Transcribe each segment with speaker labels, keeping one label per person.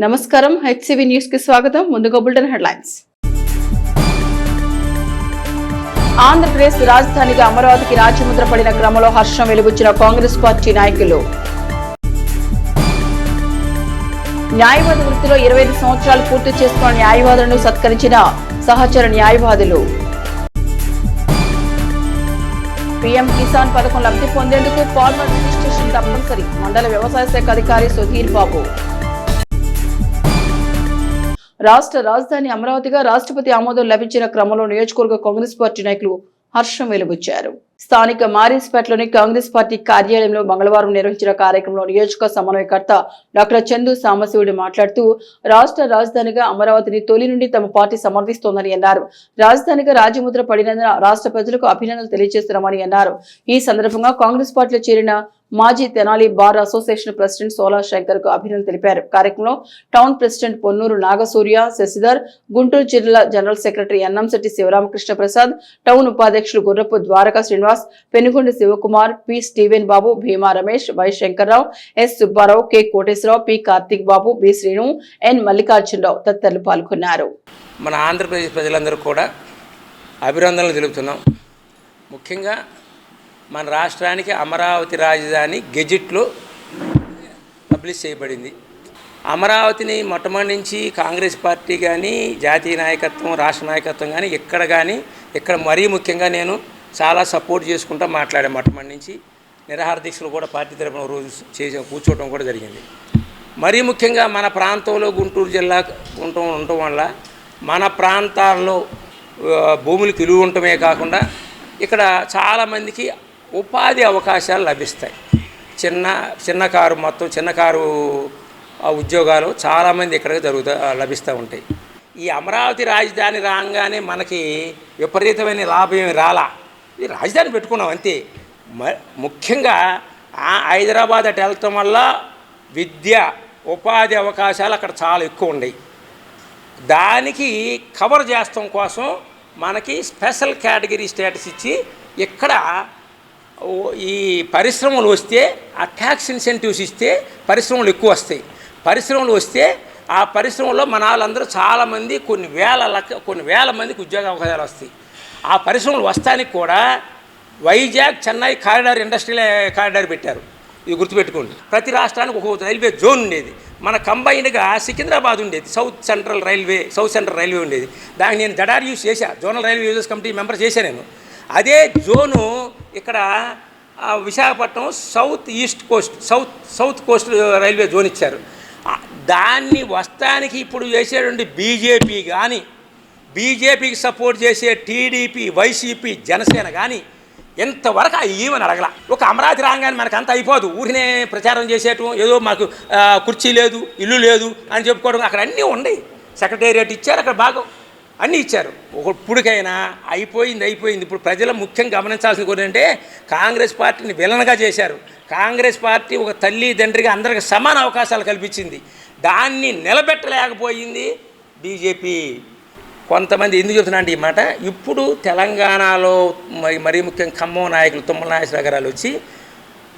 Speaker 1: నమస్కారం, HCV news కి స్వాగతం. ముందుగా బులెటిన్ హెడ్లైన్స్. ఆంధ్రప్రదేశ్ రాజధానిగా అమరావతికి రాజముద్ర పడిన క్రమంలో హర్షం వెలుబుచ్చిన కాంగ్రెస్ పార్టీ నాయకులు. న్యాయవాద వృత్తిలో 25 సంవత్సరాలు పూర్తి చేసుకున్న న్యాయవాదులను సత్కరించిన సహచర న్యాయవాదులు. పీఎం కిసాన్ పథకం లబ్ధి పొందేందుకు ఫార్మర్ రిజిస్ట్రేషన్ తప్పనిసరి మండల వ్యవసాయ శాఖ అధికారి సుధీర్ బాబు. రాష్ట్ర రాజధాని అమరావతిగా రాష్ట్రపతి ఆమోదం లభించిన క్రమంలో నియోజకవర్గ కాంగ్రెస్ పార్టీ నాయకులు హర్షం వెలుబుచ్చారు. స్థానిక మారిస్పేటలోని కాంగ్రెస్ పార్టీ కార్యాలయంలో మంగళవారం నిర్వహించిన కార్యక్రమంలో నియోజక సమన్వయకర్త డాక్టర్ చందు సాంబశివుడు మాట్లాడుతూ రాష్ట్ర రాజధానిగా అమరావతిని తొలి నుండి తమ పార్టీ సమర్థిస్తోందని అన్నారు. రాజధానిగా రాజముద్ర పడినందున రాష్ట్ర ప్రజలకు అభినందనలు తెలియజేస్తున్నామని అన్నారు. ఈ సందర్భంగా కాంగ్రెస్ పార్టీలో చేరిన మాజీ Tenali bar association president Sola Shankar కు అభినందనలు తెలిపారు. కార్యక్రమంలో టౌన్ ప్రెసిడెంట్ పొన్నూరు నాగసూర్య, శశిధర్, గుంటూరు జిల్లా general secretary Annamsetti Sivaramakrishna Prasad, town ఉపాధ్యక్షులు Gurrapu Dwaraka Srinivas, Penugonda Sivakumar, P Steven Babu, Bhima Ramesh, Y Shankarrao, S Subbarao, K Koteswararao, P Karthik Babu, B Srinu, N Mallikarjunarao తదితరులు పాల్గొన్నారు.
Speaker 2: మన ఆంధ్రప్రదేశ్ ప్రజలందరూ కూడా అభినందనలు తెలుపుతున్నాం. ముఖ్యంగా మన రాష్ట్రానికి అమరావతి రాజధాని గెజిట్లో పబ్లిష్ చేయబడింది. అమరావతిని మొట్టమొదటి నుంచి కాంగ్రెస్ పార్టీ కానీ, జాతీయ నాయకత్వం, రాష్ట్ర నాయకత్వం కానీ ఇక్కడ మరీ ముఖ్యంగా నేను చాలా సపోర్ట్ చేసుకుంటూ మాట్లాడాను. మొట్టమొదటి నుంచి నిరాహార దీక్షలు కూడా పార్టీ తరఫున రోజు కూర్చోవడం కూడా జరిగింది. మరీ ముఖ్యంగా మన ప్రాంతంలో గుంటూరు జిల్లా ఉండటం వల్ల మన ప్రాంతాల్లో భూములు విలువ ఉండటమే కాకుండా ఇక్కడ చాలామందికి ఉపాధి అవకాశాలు లభిస్తాయి. చిన్న కారు ఉద్యోగాలు చాలామంది ఇక్కడ లభిస్తూ ఉంటాయి. ఈ అమరావతి రాజధాని రాగానే మనకి విపరీతమైన లాభం ఏమి రాలా. ఈ రాజధాని పెట్టుకున్నాం అంతే. ముఖ్యంగా హైదరాబాద్ అటు వెళ్ళటం వల్ల విద్య, ఉపాధి అవకాశాలు అక్కడ చాలా ఎక్కువ ఉన్నాయి. దానికి కవర్ చేస్తాం కోసం మనకి స్పెషల్ కేటగిరీ స్టేటస్ ఇచ్చి ఇక్కడ ఈ పరిశ్రమలు వస్తే ఆ ట్యాక్స్ ఇన్సెంటివ్స్ ఇస్తే పరిశ్రమలు ఎక్కువ వస్తాయి. పరిశ్రమలు వస్తే ఆ పరిశ్రమలో మన వాళ్ళందరూ చాలామంది కొన్ని వేల మందికి ఉద్యోగ అవకాశాలు వస్తాయి. ఆ పరిశ్రమలు వస్తానికి కూడా వైజాగ్ చెన్నై ఇండస్ట్రియల్ కారిడార్ పెట్టారు. ఇది గుర్తుపెట్టుకోండి. ప్రతి రాష్ట్రానికి ఒక రైల్వే జోన్ ఉండేది. మన కంబైన్డ్గా సికింద్రాబాద్ ఉండేది, సౌత్ సెంట్రల్ రైల్వే ఉండేది. దానికి నేను జడార్ యూస్ చేశాను, zonal railway users committee member చేశాను నేను. అదే జోను ఇక్కడ Visakhapatnam south Coast railway zone ఇచ్చారు. దాన్ని వస్తానికి ఇప్పుడు చేసేటువంటి బీజేపీ కానీ, బీజేపీకి సపోర్ట్ చేసే టీడీపీ, వైసీపీ, జనసేన కానీ ఎంతవరకు ఏమని అడగల. ఒక అమరావతి రాగానే మనకు అంత అయిపోదు. ఊరినే ప్రచారం చేసేయటం, ఏదో మాకు కుర్చీ లేదు, ఇల్లు లేదు అని చెప్పుకోవడం. అక్కడ అన్నీ ఉన్నాయి. సెక్రటేరియట్ ఇచ్చారు, అక్కడ బాగా అన్నీ ఇచ్చారు. ఇప్పటికైనా అయిపోయింది. ఇప్పుడు ప్రజలు ముఖ్యంగా గమనించాల్సింది ఏంటంటే కాంగ్రెస్ పార్టీని విలన్గా చేశారు. కాంగ్రెస్ పార్టీ ఒక తల్లి తండ్రిగా అందరికి సమాన అవకాశాలు కల్పించింది. దాన్ని నిలబెట్టలేకపోయింది బీజేపీ. కొంతమంది ఎందుకు చెప్తున్నా అంటే ఈ మాట, ఇప్పుడు తెలంగాణలో మరీ ముఖ్యంగా ఖమ్మం నాయకులు తుమ్మల నాగేశ్వరరావు గారు వచ్చి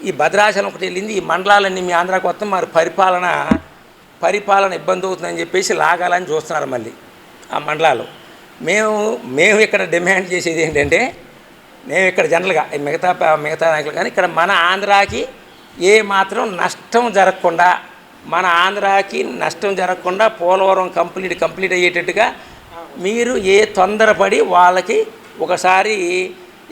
Speaker 2: ఈ భద్రాచలం ఒకటి వెళ్ళింది, ఈ మండలాలన్నీ మీ ఆంధ్రాకి వస్తాం, మరి పరిపాలన ఇబ్బంది అవుతుందని చెప్పేసి లాగాలని చూస్తున్నారు మళ్ళీ ఆ మండలాలు. మేము ఇక్కడ డిమాండ్ చేసేది ఏంటంటే, మేము ఇక్కడ జనరల్గా మిగతా నాయకులు కానీ ఇక్కడ మన ఆంధ్రాకి ఏ మాత్రం నష్టం జరగకుండా పోలవరం కంప్లీట్ అయ్యేటట్టుగా మీరు ఏ తొందరపడి వాళ్ళకి ఒకసారి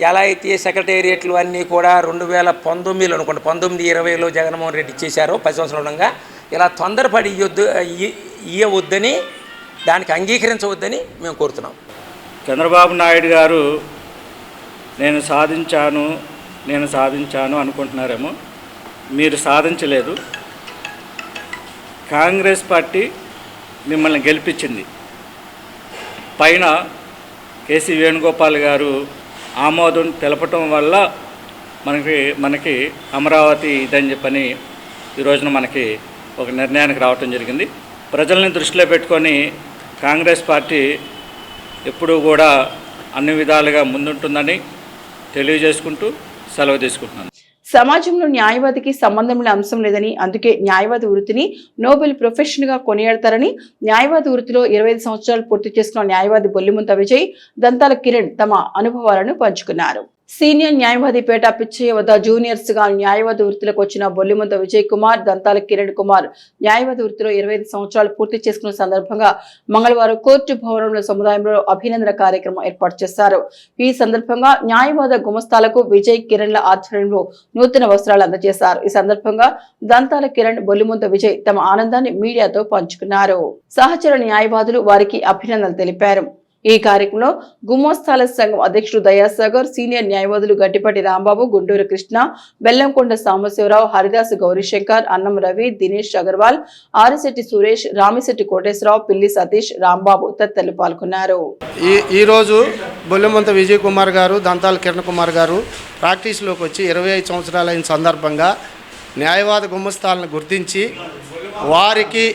Speaker 2: ఎలా అయితే సెక్రటేరియట్లు అన్నీ కూడా 2019 అనుకోండి, 19-20లో జగన్మోహన్ రెడ్డి ఇచ్చేశారో 10 సంవత్సరాలుగా, ఇలా తొందరపడి ఇవ్వవద్దని, దానికి అంగీకరించవద్దని మేము కోరుతున్నాం.
Speaker 3: చంద్రబాబు నాయుడు గారు నేను సాధించాను అనుకుంటున్నారేమో. మీరు సాధించలేదు. కాంగ్రెస్ పార్టీ మిమ్మల్ని గెలిపించింది. పైన కేసీ వేణుగోపాల్ గారు ఆమోదం తెలపటం వల్ల మనకి అమరావతి ఇదని చెప్పని ఈ రోజున మనకి ఒక నిర్ణయానికి రావటం జరిగింది. ప్రజల్ని దృష్టిలో పెట్టుకొని కాంగ్రెస్ పార్టీ ఎప్పుడూ కూడా అన్ని విధాలుగా ముందుంటుందని తెలియజేసుకుంటూ సెలవు తీసుకుంటున్నాను.
Speaker 1: సమాజంలో న్యాయవాదికి సంబంధం అంశం లేదని, అందుకే న్యాయవాది వృత్తిని నోబెల్ ప్రొఫెషన్ గా కొనియాడతారని న్యాయవాది వృత్తిలో 25 సంవత్సరాలు పూర్తి చేసుకున్న న్యాయవాది బొల్లిముంత విజయ్, దంతాల కిరణ్ తమ అనుభవాలను పంచుకున్నారు. సీనియర్ న్యాయవాది పేట పిచ్చయ్య వద్ద జూనియర్స్ గా న్యాయవాది వృత్తిలోకి వచ్చిన బొల్లిముంత విజయ్ కుమార్, దంతాల కిరణ్ కుమార్ న్యాయవాది వృత్తిలో 25 సంవత్సరాలు పూర్తి చేసుకున్న సందర్భంగా మంగళవారం కోర్టు భవనంలో సముదాయంలో అభినందన కార్యక్రమం ఏర్పాటు చేశారు. ఈ సందర్భంగా న్యాయవాద గుమస్తాలకు విజయ్, కిరణ్ల ఆధ్వర్యంలో నూతన వస్త్రాలు అందజేశారు. ఈ సందర్భంగా దంతాల కిరణ్, బొల్లిముంత విజయ్ తమ ఆనందాన్ని మీడియాతో పంచుకున్నారు. సహచర న్యాయవాదులు వారికి అభినందనలు తెలిపారు. ఈ కార్యక్రమంలో గుమస్తాల సంఘం అధ్యక్షుడు దయాసాగర్, సీనియర్ న్యాయవాదులు గట్టిపాటి రాంబాబు, గుంటూరు కృష్ణ, బెల్లంకొండ సాంబశివరావు, హరిదాస్ గౌరీశంకర్, అన్నం రవి, దినేష్ అగర్వాల్, ఆరిశెట్టి సురేష్, రామిశెట్టి కోటేశ్వరరావు, పిల్లి సతీష్, రాంబాబు తదితరులు పాల్గొన్నారు.
Speaker 4: ఈరోజు బొల్లిముంత విజయ్ కుమార్ గారు, దంతాల కిరణ్ కుమార్ గారు ప్రాక్టీస్లోకి వచ్చి 25 సంవత్సరాలైన సందర్భంగా న్యాయవాద గుమస్తాలను గుర్తించి వారికి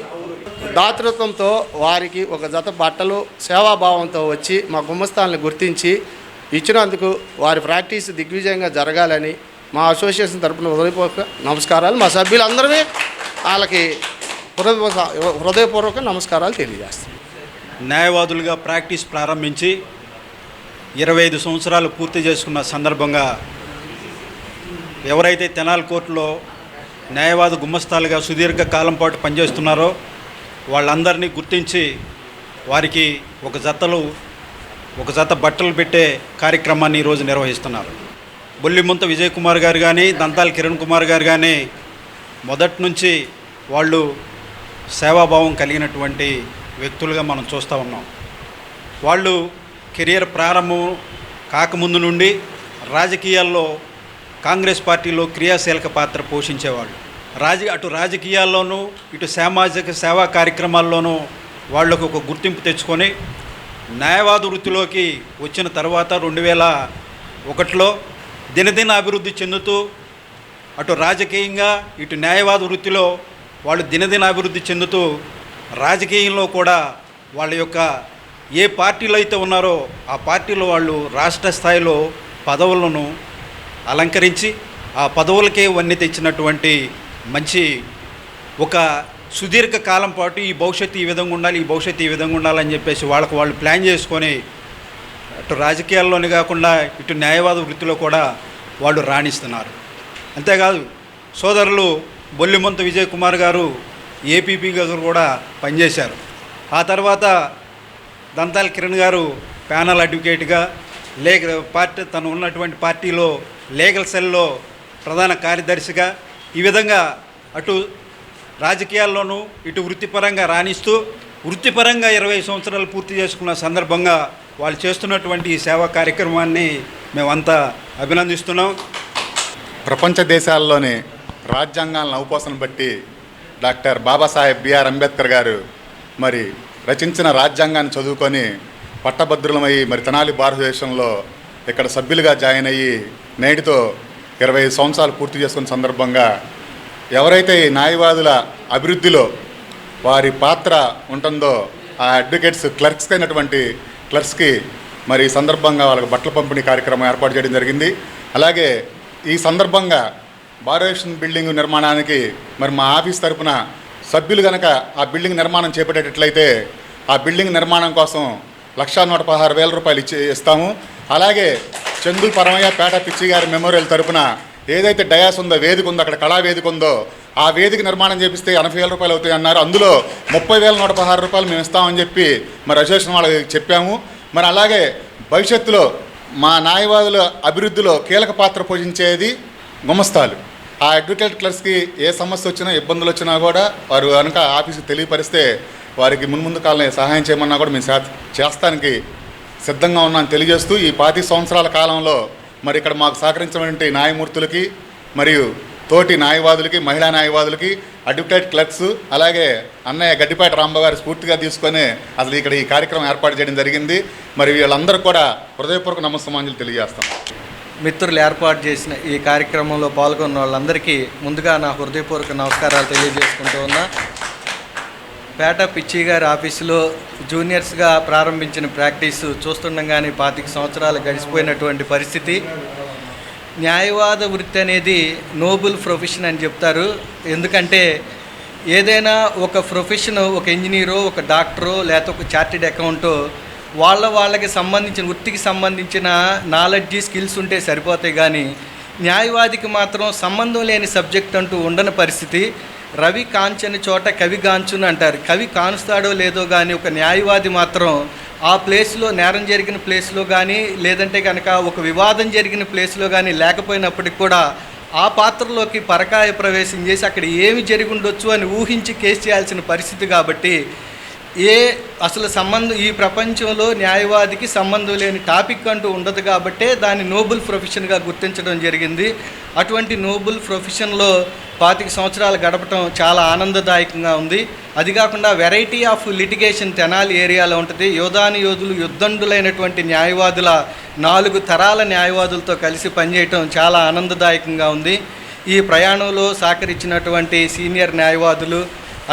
Speaker 4: దాతృత్వంతో వారికి ఒక జత బట్టలు సేవాభావంతో వచ్చి మా గుమస్తాలను గుర్తించి ఇచ్చినందుకు వారి ప్రాక్టీస్ దిగ్విజయంగా జరగాలని మా అసోసియేషన్ తరపున హృదయపూర్వక నమస్కారాలు, మా సభ్యులందరినీ వాళ్ళకి హృదయపూర్వక నమస్కారాలు తెలియజేస్తాం.
Speaker 5: న్యాయవాదులుగా ప్రాక్టీస్ ప్రారంభించి 25 సంవత్సరాలు పూర్తి చేసుకున్న సందర్భంగా ఎవరైతే తెనాలి కోర్టులో న్యాయవాద గుమస్తాలుగా సుదీర్ఘ కాలం పాటు పనిచేస్తున్నారో వాళ్ళందరినీ గుర్తించి వారికి ఒక జత బట్టలు పెట్టే కార్యక్రమాన్ని ఈరోజు నిర్వహిస్తున్నారు. బొల్లిముంత విజయ్ కుమార్ గారు కానీ, దంతాల కిరణ్ కుమార్ గారు కానీ మొదటి నుంచి వాళ్ళు సేవాభావం కలిగినటువంటి వ్యక్తులుగా మనం చూస్తూ ఉన్నాం. వాళ్ళు కెరియర్ ప్రారంభం కాకముందు నుండి రాజకీయాల్లో కాంగ్రెస్ పార్టీలో క్రియాశీలక పాత్ర పోషించేవాళ్ళు. అటు రాజకీయాల్లోనూ ఇటు సామాజిక సేవా కార్యక్రమాల్లోనూ వాళ్లకు ఒక గుర్తింపు తెచ్చుకొని న్యాయవాద వృత్తిలోకి వచ్చిన తర్వాత 2001లో దినదిన అభివృద్ధి చెందుతూ అటు రాజకీయంగా ఇటు న్యాయవాద వృత్తిలో వాళ్ళు దినదిన అభివృద్ధి చెందుతూ రాజకీయంలో కూడా వాళ్ళ యొక్క ఏ పార్టీలో అయితే ఉన్నారో ఆ పార్టీలో వాళ్ళు రాష్ట్ర స్థాయిలో పదవులను అలంకరించి ఆ పదవులకే వన్నె తెచ్చినటువంటి మంచి ఒక సుదీర్ఘ కాలం పాటు ఈ భవిష్యత్తు ఈ విధంగా ఉండాలి, ఈ భవిష్యత్తు ఈ విధంగా ఉండాలని చెప్పేసి వాళ్ళు ప్లాన్ చేసుకొని అటు రాజకీయాల్లోనే కాకుండా ఇటు న్యాయవాద వృత్తిలో కూడా వాళ్ళు రాణిస్తున్నారు. అంతేకాదు సోదరులు బొల్లిముంత విజయ్ కుమార్ గారు ఏపీపీ గారు కూడా పనిచేశారు. ఆ తర్వాత దంతాల కిరణ్ గారు ప్యానల్ అడ్వకేట్గా తను ఉన్నటువంటి పార్టీలో లీగల్ సెల్లో ప్రధాన కార్యదర్శిగా ఈ విధంగా అటు రాజకీయాల్లోనూ ఇటు వృత్తిపరంగా రాణిస్తూ వృత్తిపరంగా 20 సంవత్సరాలు పూర్తి చేసుకున్న సందర్భంగా వాళ్ళు చేస్తున్నటువంటి ఈ సేవా కార్యక్రమాన్ని మేమంతా అభినందిస్తున్నాం.
Speaker 6: ప్రపంచ దేశాల్లోని రాజ్యాంగాలను అవపోసన బట్టి డాక్టర్ బాబాసాహెబ్ బిఆర్ అంబేద్కర్ గారు మరి రచించిన రాజ్యాంగాన్ని చదువుకొని పట్టభద్రులమయ్యి మరి తెనాలి భారతదేశంలో ఇక్కడ సభ్యులుగా జాయిన్ అయ్యి నేటితో 25 సంవత్సరాలు పూర్తి చేసుకున్న సందర్భంగా ఎవరైతే ఈ న్యాయవాదుల అభివృద్ధిలో వారి పాత్ర ఉంటుందో ఆ అడ్వకేట్స్ క్లర్క్స్ అయినటువంటి క్లర్క్స్కి మరి ఈ సందర్భంగా వాళ్ళకి బట్టల పంపిణీ కార్యక్రమం ఏర్పాటు చేయడం జరిగింది. అలాగే ఈ సందర్భంగా భారతదేశం బిల్డింగ్ నిర్మాణానికి మరి మా ఆఫీస్ తరఫున సభ్యులు కనుక ఆ బిల్డింగ్ నిర్మాణం చేపట్టేటట్లయితే ఆ బిల్డింగ్ నిర్మాణం కోసం 1,116,000 రూపాయలు ఇస్తాము. అలాగే చందుల్ పరమయ్య పేట పిచ్చి గారి మెమోరియల్ తరపున ఏదైతే డయాస్ ఉందో, వేదిక ఉందో, అక్కడ కళా వేదిక ఉందో ఆ వేదిక నిర్మాణం చేపిస్తే 80,000 రూపాయలు అవుతాయి అన్నారు. అందులో 30,116 రూపాయలు మేము ఇస్తామని చెప్పి మరి అసోసియేషన్ వాళ్ళకి చెప్పాము. మరి అలాగే భవిష్యత్తులో మా న్యాయవాదుల అభివృద్ధిలో కీలక పాత్ర పోషించేది గుమస్తాలు. ఆ అడ్వకేట్ క్లర్క్స్కి ఏ సమస్య వచ్చినా, ఇబ్బందులు వచ్చినా కూడా వారు కనుక ఆఫీస్కి తెలియపరిస్తే వారికి మున్ముందు కాలంలో సహాయం చేయమన్నా కూడా మేము చేస్తానికి సిద్ధంగా ఉన్నాను తెలియజేస్తూ ఈ 25 సంవత్సరాల కాలంలో మరి ఇక్కడ మాకు సహకరించినటువంటి న్యాయమూర్తులకి మరియు తోటి న్యాయవాదులకి, మహిళా న్యాయవాదులకి, అడ్వకేట్ క్లర్క్స్, అలాగే అన్నయ్య గడ్డిపాటి రాంబాబు గారు స్ఫూర్తిగా తీసుకొని అసలు ఇక్కడ ఈ కార్యక్రమం ఏర్పాటు చేయడం జరిగింది. మరి వీళ్ళందరూ కూడా హృదయపూర్వక నమస్సమాంజలు తెలియజేస్తాం.
Speaker 7: మిత్రులు ఏర్పాటు చేసిన ఈ కార్యక్రమంలో పాల్గొన్న వాళ్ళందరికీ ముందుగా నా హృదయపూర్వక నమస్కారాలు తెలియజేసుకుంటూ ఉన్నా. పేట పిచ్చి గారి ఆఫీసులో జూనియర్స్గా ప్రారంభించిన ప్రాక్టీస్ చూస్తుండగానే 25 సంవత్సరాలు గడిచిపోయినటువంటి పరిస్థితి. న్యాయవాద వృత్తి అనేది నోబుల్ ప్రొఫెషన్ అని చెప్తారు. ఎందుకంటే ఏదైనా ఒక ప్రొఫెషన్, ఒక ఇంజనీరో, ఒక డాక్టరో, లేకపోతే ఒక చార్టెడ్ అకౌంటో వాళ్ళకి సంబంధించిన వృత్తికి సంబంధించిన నాలెడ్జి, స్కిల్స్ ఉంటే సరిపోతాయి. కానీ న్యాయవాదికి మాత్రం సంబంధం లేని సబ్జెక్ట్ అంటూ ఉండని పరిస్థితి. రవి కాంచని చోట కవి కాంచును అంటారు. కవి కానుస్తాడో లేదో కానీ ఒక న్యాయవాది మాత్రం ఆ ప్లేస్లో, నేరం జరిగిన ప్లేస్లో కానీ, లేదంటే కనుక ఒక వివాదం జరిగిన ప్లేస్లో కానీ లేకపోయినప్పటికి కూడా ఆ పాత్రలోకి పరకాయ ప్రవేశం చేసి అక్కడ ఏమి జరిగి ఉండొచ్చు అని ఊహించి కేసు చేయాల్సిన పరిస్థితి. కాబట్టి అసలు ఈ ప్రపంచంలో న్యాయవాదికి సంబంధం లేని టాపిక్ అంటూ ఉండదు. కాబట్టే దాన్ని నోబుల్ ప్రొఫెషన్గా గుర్తించడం జరిగింది. అటువంటి నోబుల్ ప్రొఫెషన్లో 25 సంవత్సరాలు గడపటం చాలా ఆనందదాయకంగా ఉంది. అది కాకుండా వెరైటీ ఆఫ్ లిటిగేషన్ తెనాలి ఏరియాలో ఉంటుంది. యోధులు, యుద్ధండులైనటువంటి న్యాయవాదుల 4 తరాల న్యాయవాదులతో కలిసి పనిచేయటం చాలా ఆనందదాయకంగా ఉంది. ఈ ప్రయాణంలో సహకరించినటువంటి సీనియర్ న్యాయవాదులు,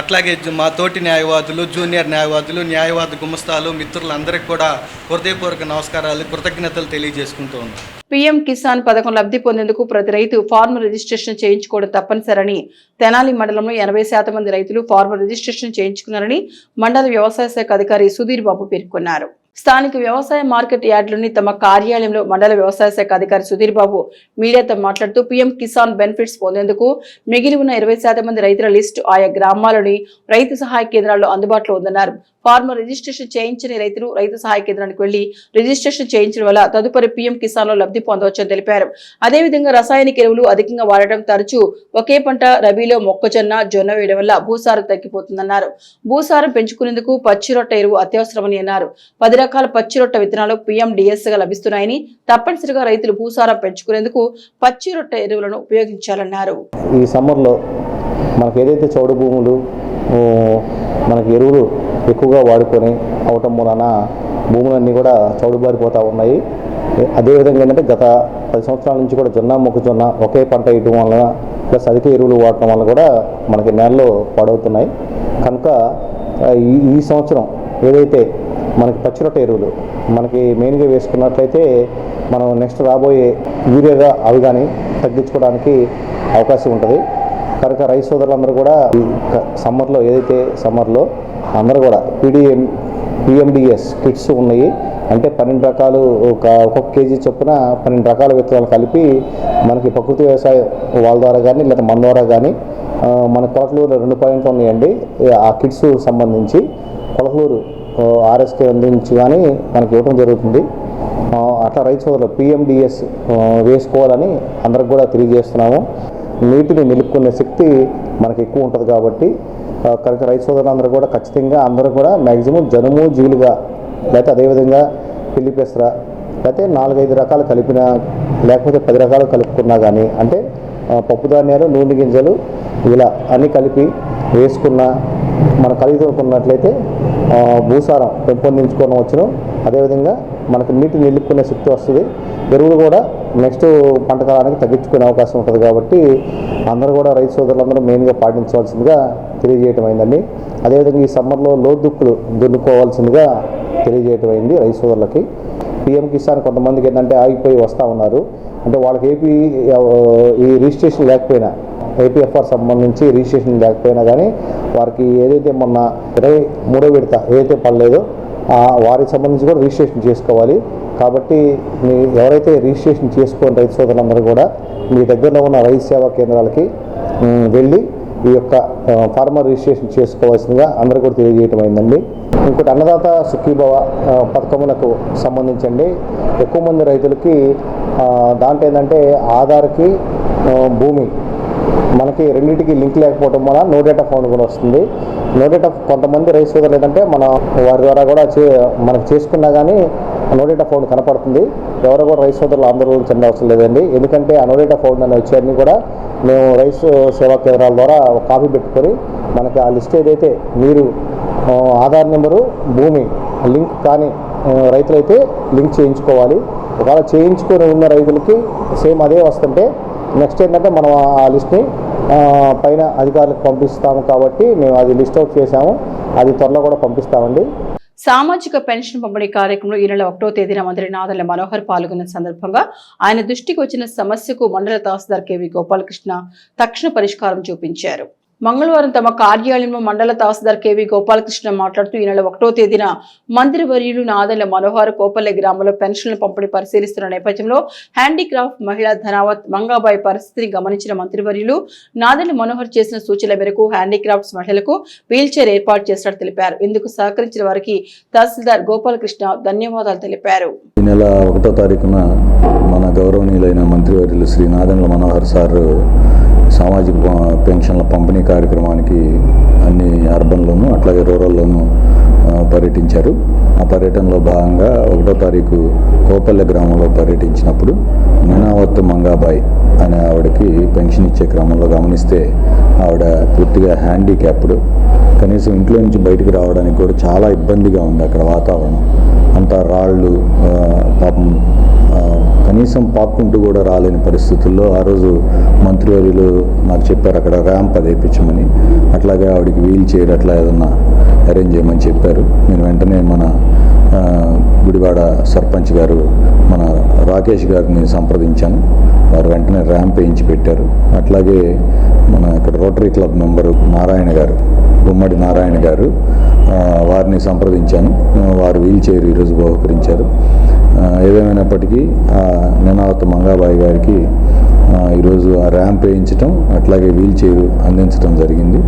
Speaker 7: అట్లాగే మా తోటి న్యాయవాదులు, జూనియర్ న్యాయవాదులు, న్యాయవాద గుమస్తాలు, మిత్రులందరికీ కూడా హృదయపూర్వక నమస్కారాలు, కృతజ్ఞతలు తెలియజేసుకుంటూ ఉన్నాం.
Speaker 1: పీఎం కిసాన్ పథకం లబ్ధి పొందేందుకు ప్రతి రైతు ఫార్మర్ రిజిస్ట్రేషన్ చేయించుకోవడం తప్పనిసరని తెనాలి మండలంలో 80% మంది రైతులు ఫార్మర్ రిజిస్ట్రేషన్ చేయించుకున్నారని మండల వ్యవసాయ శాఖ అధికారి సుధీర్ బాబు పేర్కొన్నారు. స్థానిక వ్యవసాయ మార్కెట్ యార్డులోని తమ కార్యాలయంలో మండల వ్యవసాయ శాఖ అధికారి సుధీర్ బాబు మీడియాతో మాట్లాడుతూ పీఎం కిసాన్ బెనిఫిట్స్ పొందేందుకు మిగిలి ఉన్న 20% మంది రైతుల లిస్టు ఆయా గ్రామాల్లోని రైతు సహాయ కేంద్రాల్లో అందుబాటులో ఉందన్నారు. ఫార్మర్ రిజిస్ట్రేషన్ చేయించని రైతులు రైతు సహాయ కేంద్రానికి వెళ్లి రిజిస్ట్రేషన్ చేయించడం వల్ల తదుపరి పీఎం కిసాన్ లో లబ్ధి పొందవచ్చని తెలిపారు. అదేవిధంగా రసాయనిక ఎరువులు అధికంగా వాడటం, తరచూ ఒకే పంట రబీలో మొక్కజొన్న, జొన్న వేయడం వల్ల భూసారం తగ్గిపోతుందన్నారు. భూసారం పెంచుకునేందుకు పచ్చిరొట్ట ఎరువు అత్యవసరమని అన్నారు. 10 రకాల పచ్చిరొట్ట విత్తనాలు PMDS గా లభిస్తున్నాయని, తప్పనిసరిగా రైతులు భూసారం పెంచుకునేందుకు పచ్చిరొట్ట ఎరువులను ఉపయోగించాలన్నారు.
Speaker 8: ఈ సమ్మర్లో మనకు ఏదైతే చౌడు భూములు మనకి ఎరువులు ఎక్కువగా వాడుకొని అవటం మూలన భూములన్నీ కూడా చౌడుబారిపోతూ ఉన్నాయి. అదేవిధంగా ఏంటంటే గత 10 సంవత్సరాల నుంచి కూడా జొన్న, మొక్కజొన్న ఒకే పంట వేయటం వలన ప్లస్ అధిక ఎరువులు వాడటం వల్ల కూడా మనకి నేలలో పాడవుతున్నాయి. కనుక ఈ సంవత్సరం ఏదైతే మనకి పచ్చిరొట్ట ఎరువులు మనకి మెయిన్గా వేసుకున్నట్లయితే మనం నెక్స్ట్ రాబోయే యూరియాగా అవి కానీ తగ్గించుకోవడానికి అవకాశం ఉంటుంది. కనుక రైతు సోదరులందరూ కూడా సమ్మర్లో ఏదైతే సమ్మర్లో అందరూ కూడా PMDS కిట్స్ ఉన్నాయి. అంటే 12 రకాలు ఒక్కొక్క కేజీ చొప్పున 12 రకాల విత్తనాలు కలిపి మనకి ప్రకృతి వ్యవసాయం వాళ్ళ ద్వారా కానీ లేదా మన ద్వారా కానీ మన కొలకలూరు 2 పాయింట్లు ఉన్నాయండి. ఆ కిట్స్ సంబంధించి కొలకలూరు RSK నుంచి కానీ మనకి ఇవ్వడం జరుగుతుంది. అట్లా రైతు సోదరులు PMDS వేసుకోవాలని అందరికి కూడా తెలియజేస్తున్నాము. నీటిని నిలుపుకునే శక్తి మనకి ఎక్కువ ఉంటుంది కాబట్టి కనుక రైతు సోదరులందరూ కూడా ఖచ్చితంగా అందరూ కూడా మ్యాక్సిమం జనుము, జీలుగా లేకపోతే అదేవిధంగా పిల్లి పెసర లేకపోతే 4-5 రకాలు కలిపినా లేకపోతే 10 రకాలు కలుపుకున్నా కానీ అంటే పప్పు ధాన్యాలు, నూనె గింజలు ఇలా అన్నీ కలిపి వేసుకున్న మనం కలుగుతున్నట్లయితే భూసారం పెంపొందించుకోవచ్చును. అదేవిధంగా మనకు నీటి నిలుపుకునే శక్తి వస్తుంది. ఎరువులు కూడా నెక్స్ట్ పంట కాలానికి తగ్గించుకునే అవకాశం ఉంటుంది. కాబట్టి అందరూ కూడా రైతు సోదరులందరూ మెయిన్గా పాటించవలసిందిగా తెలియజేయటం అయిందండి. అదేవిధంగా ఈ సమ్మర్లో లోతుక్కులు దున్నుకోవాల్సిందిగా తెలియజేయటం అయింది రైతు సోదరులకి. PM కిసాన్ కొంతమందికి ఏంటంటే ఆగిపోయి వస్తూ ఉన్నారు. అంటే వాళ్ళకి ఈ రిజిస్ట్రేషన్ లేకపోయినా APFR సంబంధించి రిజిస్ట్రేషన్ లేకపోయినా కానీ వారికి ఏదైతే మొన్న 23వ విడత ఏదైతే పడలేదో వారికి సంబంధించి కూడా రిజిస్ట్రేషన్ చేసుకోవాలి. కాబట్టి ఎవరైతే రిజిస్ట్రేషన్ చేసుకోని రైతు సోదరులందరూ కూడా మీ దగ్గరలో ఉన్న రైతు సేవా కేంద్రాలకి వెళ్ళి ఈ యొక్క ఫార్మర్ రిజిస్ట్రేషన్ చేసుకోవాల్సిందిగా అందరూ కూడా తెలియజేయటం అయిందండి. ఇంకోటి అన్నదాత సుఖీభవ పథకములకు సంబంధించండి ఎక్కువ మంది రైతులకి దాంట్లో ఏంటంటే ఆధార్కి భూమి మనకి రెండింటికి లింక్ లేకపోవడం వల్ల నో డేటా ఫౌండ్ కూడా వస్తుంది. నో డేటా కొంతమంది రైతు సోదరులు ఏంటంటే మన వారి ద్వారా కూడా మనకు చేసుకున్నా కానీ నో డేటా ఫౌండ్ కనపడుతుంది. ఎవరో కూడా రైతు సోదరులు ఆందోళన చెందే అవసరం లేదండి. ఎందుకంటే ఆ నో డేటా ఫౌండ్ అనే వచ్చేవన్నీ కూడా మేము రైతు సేవా కేంద్రాల ద్వారా కాపీ పెట్టుకొని మనకి ఆ లిస్ట్ ఏదైతే మీరు ఆధార్ నెంబరు భూమి లింక్ కానీ రైతులైతే లింక్ చేయించుకోవాలి. ఒకవేళ చేయించుకొని ఉన్న రైతులకి సేమ్ అదే వస్తుంటే నెక్స్ట్ ఏంటంటే మనం ఆ లిస్ట్ని పైన అధికారులకు పంపిస్తాము. కాబట్టి మేము అది లిస్ట్ అవుట్ చేసాము. అది త్వరలో కూడా పంపిస్తామండి.
Speaker 1: సామాజిక పెన్షన్ పంపిణీ కార్యక్రమంలో ఈ నెల 1వ తేదీన మంత్రి నాదెళ్ల మనోహర్ పాల్గొన్న సందర్భంగా ఆయన దృష్టికి వచ్చిన సమస్యకు మండల తహసీల్దార్ కెవి గోపాలకృష్ణ తక్షణ పరిష్కారం చూపించారు. మంగళవారం తమ కార్యాలయంలో మండల తహసీల్దార్ కెవి గోపాలకృష్ణ మాట్లాడుతూ ఈ నెల 1వ తేదీన మంత్రివర్యులు నాదెళ్ల మనోహర్ కోపల్లె గ్రామంలో పెన్షన్ల పంపిణీ పరిశీలిస్తున్న నేపథ్యంలో హ్యాండీక్రాఫ్ట్ మహిళా ధనావత్ మంగాబాయి పరిస్థితిని గమనించిన మంత్రివర్యులు నాదెళ్ల మనోహర్ చేసిన సూచనల మేరకు హ్యాండీక్రాఫ్ట్స్ మహిళలకు వీల్ చైర్ ఏర్పాటు చేసినట్టు తెలిపారు. ఇందుకు సహకరించిన వారికి తహసీల్దార్ గోపాలకృష్ణ ధన్యవాదాలు తెలిపారు.
Speaker 9: ఈ నెల 1వ తారీఖున మన గౌరవనీయులైన మంత్రివర్యులు శ్రీ నాదెళ్ల మనోహర్ సార్ సామాజిక పెన్షన్ల పంపిణీ కార్యక్రమానికి అన్ని అర్బన్లోనూ అట్లాగే రూరల్లోనూ పర్యటించారు. ఆ పర్యటనలో భాగంగా 1వ తారీఖు కోపల్లె గ్రామంలో పర్యటించినప్పుడు మీనావత్ మంగాబాయి అనే ఆవిడకి పెన్షన్ ఇచ్చే క్రమంలో గమనిస్తే ఆవిడ పూర్తిగా హ్యాండిక్యాప్డ్, కనీసం ఇంట్లో నుంచి బయటికి రావడానికి కూడా చాలా ఇబ్బందిగా ఉంది. అక్కడ వాతావరణం అంతా రాళ్ళు, పాపం కనీసం పాక్కుంటూ కూడా రాలేని పరిస్థితుల్లో ఆ రోజు మంత్రివర్యులు నాకు చెప్పారు అక్కడ ర్యాంప్ అది వేయించమని, అట్లాగే ఆవిడకి వీల్ చైర్ అట్లా ఏదన్నా అరేంజ్ చేయమని చెప్పారు. నేను వెంటనే మన గుడివాడ సర్పంచ్ గారు మన రాకేష్ గారిని సంప్రదించాను. వారు వెంటనే ర్యాంప్ వేయించి పెట్టారు. అట్లాగే మన ఇక్కడ రోటరీ క్లబ్ మెంబరు నారాయణ గారు, గుమ్మడి నారాయణ గారు, వారిని సంప్రదించాను. వారు వీల్ చైర్ ఈరోజు బహుకరించారు. ఏదేమైనప్పటికీ నేనావత్ మంగాబాయి గారికి ఈరోజు ఆ ర్యాంప్ వేయించడం అట్లాగే వీల్ చైర్ అందించడం జరిగింది.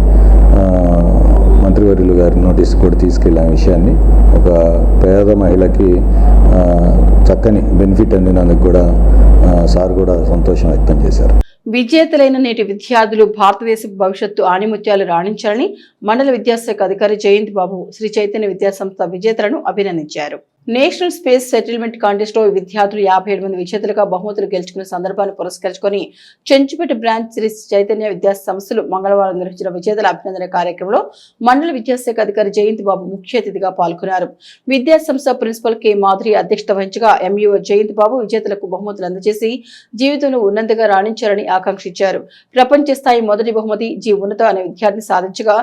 Speaker 9: మంత్రివర్యులు గారి నోటీస్ కూడా తీసుకెళ్ళిన విషయాన్ని, ఒక పేద మహిళకి చక్కని బెనిఫిట్ అందినందుకు కూడా సార్ కూడా సంతోషం వ్యక్తం చేశారు.
Speaker 1: విజేతలైన నేటి విద్యార్థులు భారతదేశ భవిష్యత్తు ఆణిముత్యాలు రాణించాలని మండల విద్యాశాఖ అధికారి జయంత్ బాబు శ్రీ చైతన్య విద్యాసంస్థ విజేతలను అభినందించారు. నేషనల్ స్పేస్ సెటిల్మెంట్ కాంటెస్ట్ లో విద్యార్థులు 57 మంది విజేతలుగా బహుమతులు గెలుచుకున్న సందర్భాన్ని పురస్కరించుకొని చెంచుపేట బ్రాంచ్ శ్రీ చైతన్య విద్యా సంస్థలు మంగళవారం నిర్వహించిన విజేతల అభినందన కార్యక్రమంలో మండల విద్యాశాఖ అధికారి జయంత్ బాబు ముఖ్య అతిథిగా పాల్గొన్నారు. విద్యా సంస్థ ప్రిన్సిపల్ కె మాధురి అధ్యక్షత వహించగా ఎంఈఓ జయంత్ బాబు విజేతలకు బహుమతులు అందజేసి జీవితంలో ఉన్నతంగా రాణించాలని ఆకాంక్షించారు. ప్రపంచ స్థాయి మొదటి బహుమతి జి ఉన్నత అనే విద్యార్థి సాధించగా,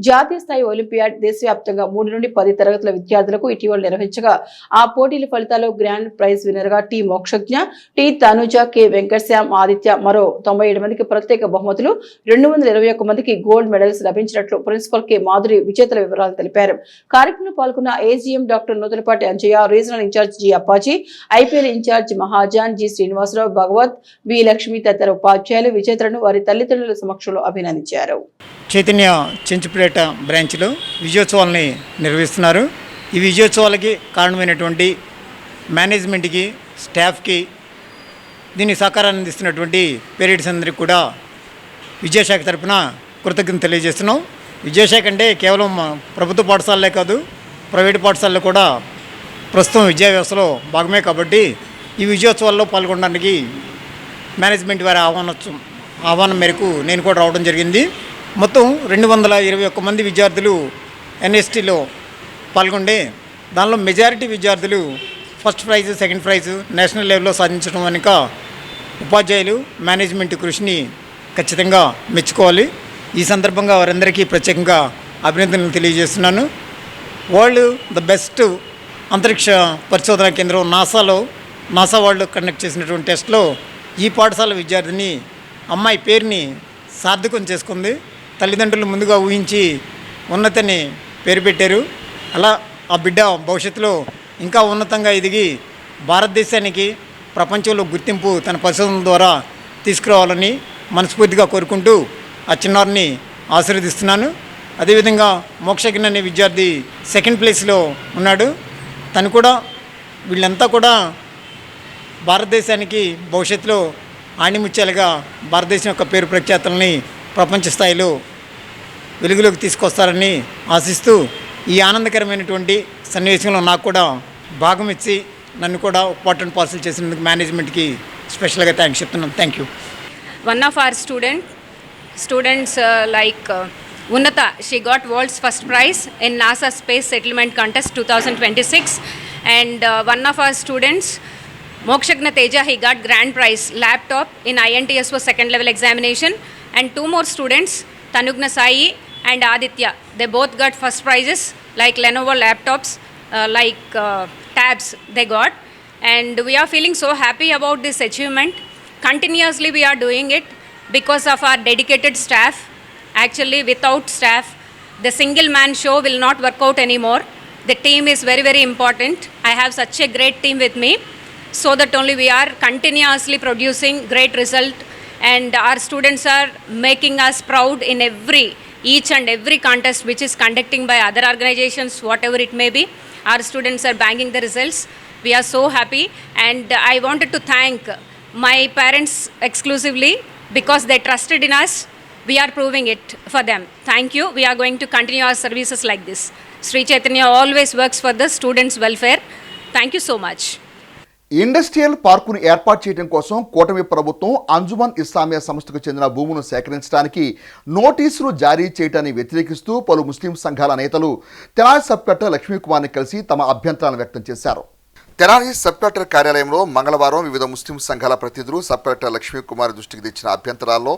Speaker 1: జాతీయ స్థాయి ఒలింపియాడ్ దేశవ్యాప్తంగా 3 నుండి 10 తరగతుల విద్యార్థులకు ఇటీవల నిర్వహించగా ఆ పోటీల ఫలితాల్లో గ్రాండ్ ప్రైజ్ విన్నర్ గా T Mokshagna, T Tanuja, K Venkatashyam, Aditya, మరో 97 మందికి ప్రత్యేక బహుమతులు, 221 మందికి గోల్డ్ మెడల్స్ లభించినట్లు ప్రిన్సిపల్ కె మాధురి విజేతల వివరాలు తెలిపారు. కార్యక్రమంలో పాల్గొన్న AGM doctor Nuthalapati Anjaiah, regional incharge G Appaji, IPL incharge Mahajan, G Srinivasarao, Bhagavath, B Lakshmi తదితర ఉపాధ్యాయులు విజేతలను వారి తల్లిదండ్రుల సమక్షంలో అభినందించారు.
Speaker 10: చైతన్య చెంచుపేట బ్రాంచ్లో విజయోత్సవాలని నిర్వహిస్తున్నారు. ఈ విజయోత్సవాలకి కారణమైనటువంటి మేనేజ్మెంట్కి, స్టాఫ్కి, దీనికి సహకారాన్ని అందిస్తున్నటువంటి పేరెంట్స్ అందరికీ కూడా విద్యాశాఖ తరఫున కృతజ్ఞతలు తెలియజేస్తున్నాం. విద్యాశాఖ అంటే కేవలం ప్రభుత్వ పాఠశాలలే కాదు, ప్రైవేటు పాఠశాలలో కూడా ప్రస్తుతం విద్యా వ్యవస్థలో భాగమే. కాబట్టి ఈ విజయోత్సవాల్లో పాల్గొనడానికి మేనేజ్మెంట్ వారి ఆహ్వానం మేరకు నేను కూడా రావడం జరిగింది. మొత్తం 221 మంది విద్యార్థులు ఎన్ఎస్టీలో పాల్గొండే, దానిలో మెజారిటీ విద్యార్థులు first prize, second prize national లెవెల్లో సాధించడం వెనుక ఉపాధ్యాయులు, మేనేజ్మెంట్ కృషిని ఖచ్చితంగా మెచ్చుకోవాలి. ఈ సందర్భంగా వారందరికీ ప్రత్యేకంగా అభినందనలు తెలియజేస్తున్నాను. వరల్డ్ ద బెస్ట్ అంతరిక్ష పరిశోధనా కేంద్రం నాసా వాళ్ళు కండక్ట్ చేసినటువంటి టెస్ట్లో ఈ పాఠశాల విద్యార్థిని అమ్మాయి పేరుని సార్థకం చేసుకుంది. తల్లిదండ్రులు ముందుగా ఊహించి ఉన్నతని పేరు పెట్టారు. అలా ఆ బిడ్డ భవిష్యత్తులో ఇంకా ఉన్నతంగా ఎదిగి భారతదేశానికి ప్రపంచంలో గుర్తింపు తన పరిశోధనల ద్వారా తీసుకురావాలని మనస్ఫూర్తిగా కోరుకుంటూ ఆ చిన్నారిని ఆశీర్వదిస్తున్నాను. అదేవిధంగా మోక్షజ్ఞ అనే విద్యార్థి సెకండ్ ప్లేస్లో ఉన్నాడు. తను కూడా, వీళ్ళంతా కూడా భారతదేశానికి భవిష్యత్తులో ఆణిముత్యాలుగా భారతదేశం యొక్క పేరు ప్రఖ్యాతులని ప్రపంచ స్థాయిలో వెలుగులోకి తీసుకొస్తారని ఆశిస్తూ ఈ ఆనందకరమైనటువంటి సన్నివేశంలో నాకు కూడా భాగం ఇచ్చి నన్ను కూడా ఇంపార్టెంట్ పార్సల్ చేసినందుకు మేనేజ్మెంట్కి స్పెషల్గా థ్యాంక్స్ చెప్తున్నాను. Thank you.
Speaker 11: One of our students like Unnata, she got world's first prize in NASA Space Settlement Contest 2026, and one of our students Mokshagna Teja, he got grand prize laptop in INTS for second level examination, and 2 more students Tanugna Sai and Aditya, they both got first prizes like Lenovo laptops tabs they got, and we are feeling so happy about this achievement. Continuously we are doing it because of our dedicated staff. Actually, without staff, the single man show will not work out anymore. The team is very, very important. I have such a great team with me, so that only we are continuously producing great result, and our students are making us proud in each and every contest which is conducting by other organizations, whatever it may be. Our students are banging the results. We are so happy, and I wanted to thank my parents exclusively because they trusted in us. We are proving it for them. Thank you. We are going to continue our services like this. Sri Chaitanya always works for the students' welfare. Thank you so much.
Speaker 12: Industrial పార్కును ఏర్పాటు చేయడం కోసం కూటమి ప్రభుత్వం అంజుమన్ ఇస్లామియా సంస్థకు చెందిన భూములను సేకరించడానికి నోటీసులు జారీ చేయడాన్ని వ్యతిరేకిస్తూ పలు ముస్లిం సంఘాల నేతలు తెనాలి సబ్ కలెక్టర్ లక్ష్మీకుమార్ని కలిసి తమ అభ్యంతరాలను వ్యక్తం చేశారు. తెనాలి సబ్ కలెక్టర్ కార్యాలయంలో మంగళవారం వివిధ ముస్లిం సంఘాల ప్రతినిధులు సబ్ కలెక్టర్ లక్ష్మీకుమార్ దృష్టికి తెచ్చిన అభ్యంతరాల్లో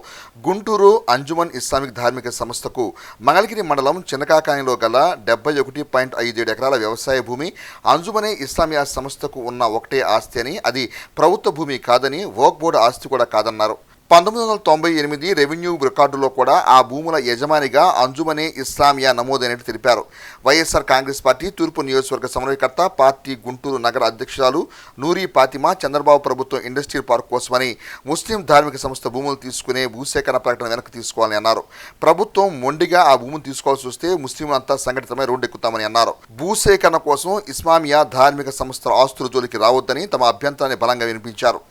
Speaker 12: గుంటూరు అంజుమన్ ఇస్లామిక్ ధార్మిక సంస్థకు మంగళగిరి మండలం చిన్నకాకానిలో గల 71.57 ఎకరాల వ్యవసాయ భూమి అంజుమనే ఇస్లామియా సంస్థకు ఉన్న ఒకటే ఆస్తి అని, అది ప్రభుత్వ భూమి కాదని, వక్ఫ్ బోర్డు ఆస్తి కూడా కాదన్నారు. 1998 రెవెన్యూ రికార్డులో కూడా ఆ భూముల యజమానిగా అంజుమనే ఇస్లామియా నమోదైనట్టు తెలిపారు. వైఎస్ఆర్ కాంగ్రెస్ పార్టీ తూర్పు నియోజకవర్గ సమన్వయకర్త, పార్టీ గుంటూరు నగర అధ్యక్షురాలు నూరి ఫాతిమా చంద్రబాబు ప్రభుత్వం ఇండస్ట్రియల్ పార్క్ కోసమని ముస్లిం ధార్మిక సంస్థ భూములు తీసుకునే భూసేకరణ ప్రకటన వెనక్కి తీసుకోవాలని అన్నారు. ప్రభుత్వం మొండిగా ఆ భూములు తీసుకోవాల్సి వస్తే ముస్లింలంతా సంఘటితమై రోడ్డెక్కుతామని అన్నారు. భూసేకరణ కోసం ఇస్లామియా ధార్మిక సంస్థల ఆస్తుల జోలికి రావద్దని తమ అభ్యంతరాన్ని బలంగా వినిపించారు.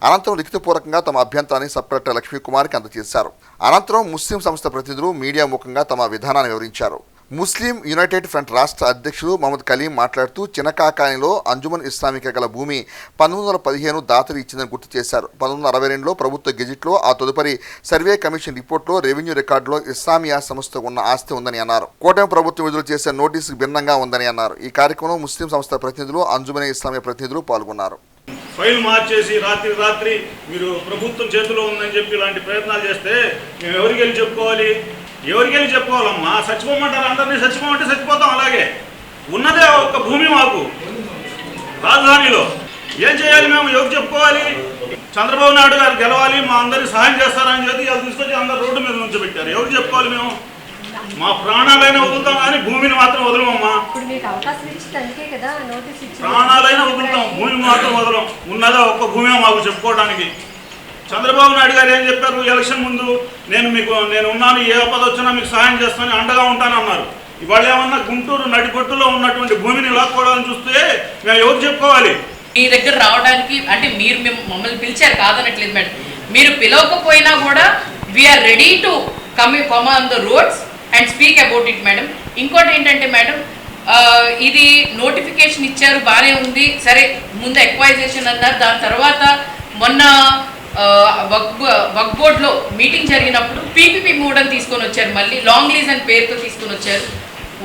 Speaker 12: అనంతరం లిఖితపూర్వకంగా తమ అభ్యంతరాన్ని సబ్ కలెక్టర్ లక్ష్మీకుమార్కి అందజేశారు. అనంతరం ముస్లిం సంస్థ ప్రతినిధులు మీడియా ముఖంగా తమ విధానాన్ని వివరించారు. ముస్లిం యునైటెడ్ ఫ్రంట్ రాష్ట్ర అధ్యక్షుడు మహమ్మద్ కలీం మాట్లాడుతూ చిన్నకాకానిలో అంజుమన్ ఇస్లామికా గల భూమి 1915 దాతలు ఇచ్చిందని గుర్తు చేశారు. 1962లో ప్రభుత్వ గెజిట్లో, ఆ తదుపరి సర్వే కమిషన్ రిపోర్టులో, రెవెన్యూ రికార్డులో ఇస్లామియా సంస్థ ఉన్న ఆస్తి ఉందని అన్నారు. కూటమి ప్రభుత్వం విడుదల చేసే నోటీసుకు భిన్నంగా ఉందని అన్నారు. ఈ కార్యక్రమంలో ముస్లిం సంస్థ ప్రతినిధులు, అంజుమనే ఇస్లామియా ప్రతినిధులు పాల్గొన్నారు.
Speaker 13: ఫైల్ మార్చేసి రాత్రి మీరు ప్రభుత్వం చేతిలో ఉందని చెప్పి ఇలాంటి ప్రయత్నాలు చేస్తే మేము ఎవరికి వెళ్ళి చెప్పుకోవాలమ్మా? చచ్చిపోమంటారు, అందరినీ చచ్చిపోమంటే చచ్చిపోతాం. అలాగే ఉన్నదే ఒక్క భూమి మాకు రాజధానిలో. ఏం చేయాలి మేము? ఎవరికి చెప్పుకోవాలి? చంద్రబాబు నాయుడు గారు గెలవాలి, మా అందరికి సహాయం చేస్తారని చెప్పి వాళ్ళు తీసుకొచ్చి అందరు రోడ్డు మీద నుంచోబెట్టారు. ఎవరికి చెప్పుకోవాలి మేము? మా ప్రాణాలైనా వదులుతాం కానీ భూమిని మాత్రం వదలమమ్మా. ప్రాణాలైనా వదులుతాం, భూమి మాత్రం వదలం. ఉన్నదా ఒక్క భూమి మాకు చెప్పుకోవడానికి. చంద్రబాబు నాయుడు గారు ఏం చెప్పారు ఎలక్షన్ ముందు? నేను ఉన్నాను, ఏ ఆపద వచ్చినా మీకు సహాయం చేస్తానని అండగా ఉంటానన్నారు. ఇవాళ ఏమన్నా గుంటూరు నడిపట్టులో ఉన్నటువంటి భూమిని లాక్కోవడానికి చూస్తే మేము ఎవరు చెప్పుకోవాలి?
Speaker 14: మీ దగ్గర రావడానికి అంటే మీరు మమ్మల్ని పిలిచారు, కాదనట్లేదు మేడం. మీరు పిలవకపోయినా కూడా we are ready to come on the roads and speak about it madam. ఇంకోటి ఏంటంటే మేడం, ఇది నోటిఫికేషన్ ఇచ్చారు, బాగానే ఉంది, సరే ముందు ఎక్వైజేషన్ అన్నారు. దాని తర్వాత మొన్న వక్ఫ్ బోర్డులో మీటింగ్ జరిగినప్పుడు పీపీపీ మోడల్ తీసుకొని వచ్చారు, మళ్ళీ లాంగ్ లీజ్ అని పేరుతో తీసుకొని వచ్చారు.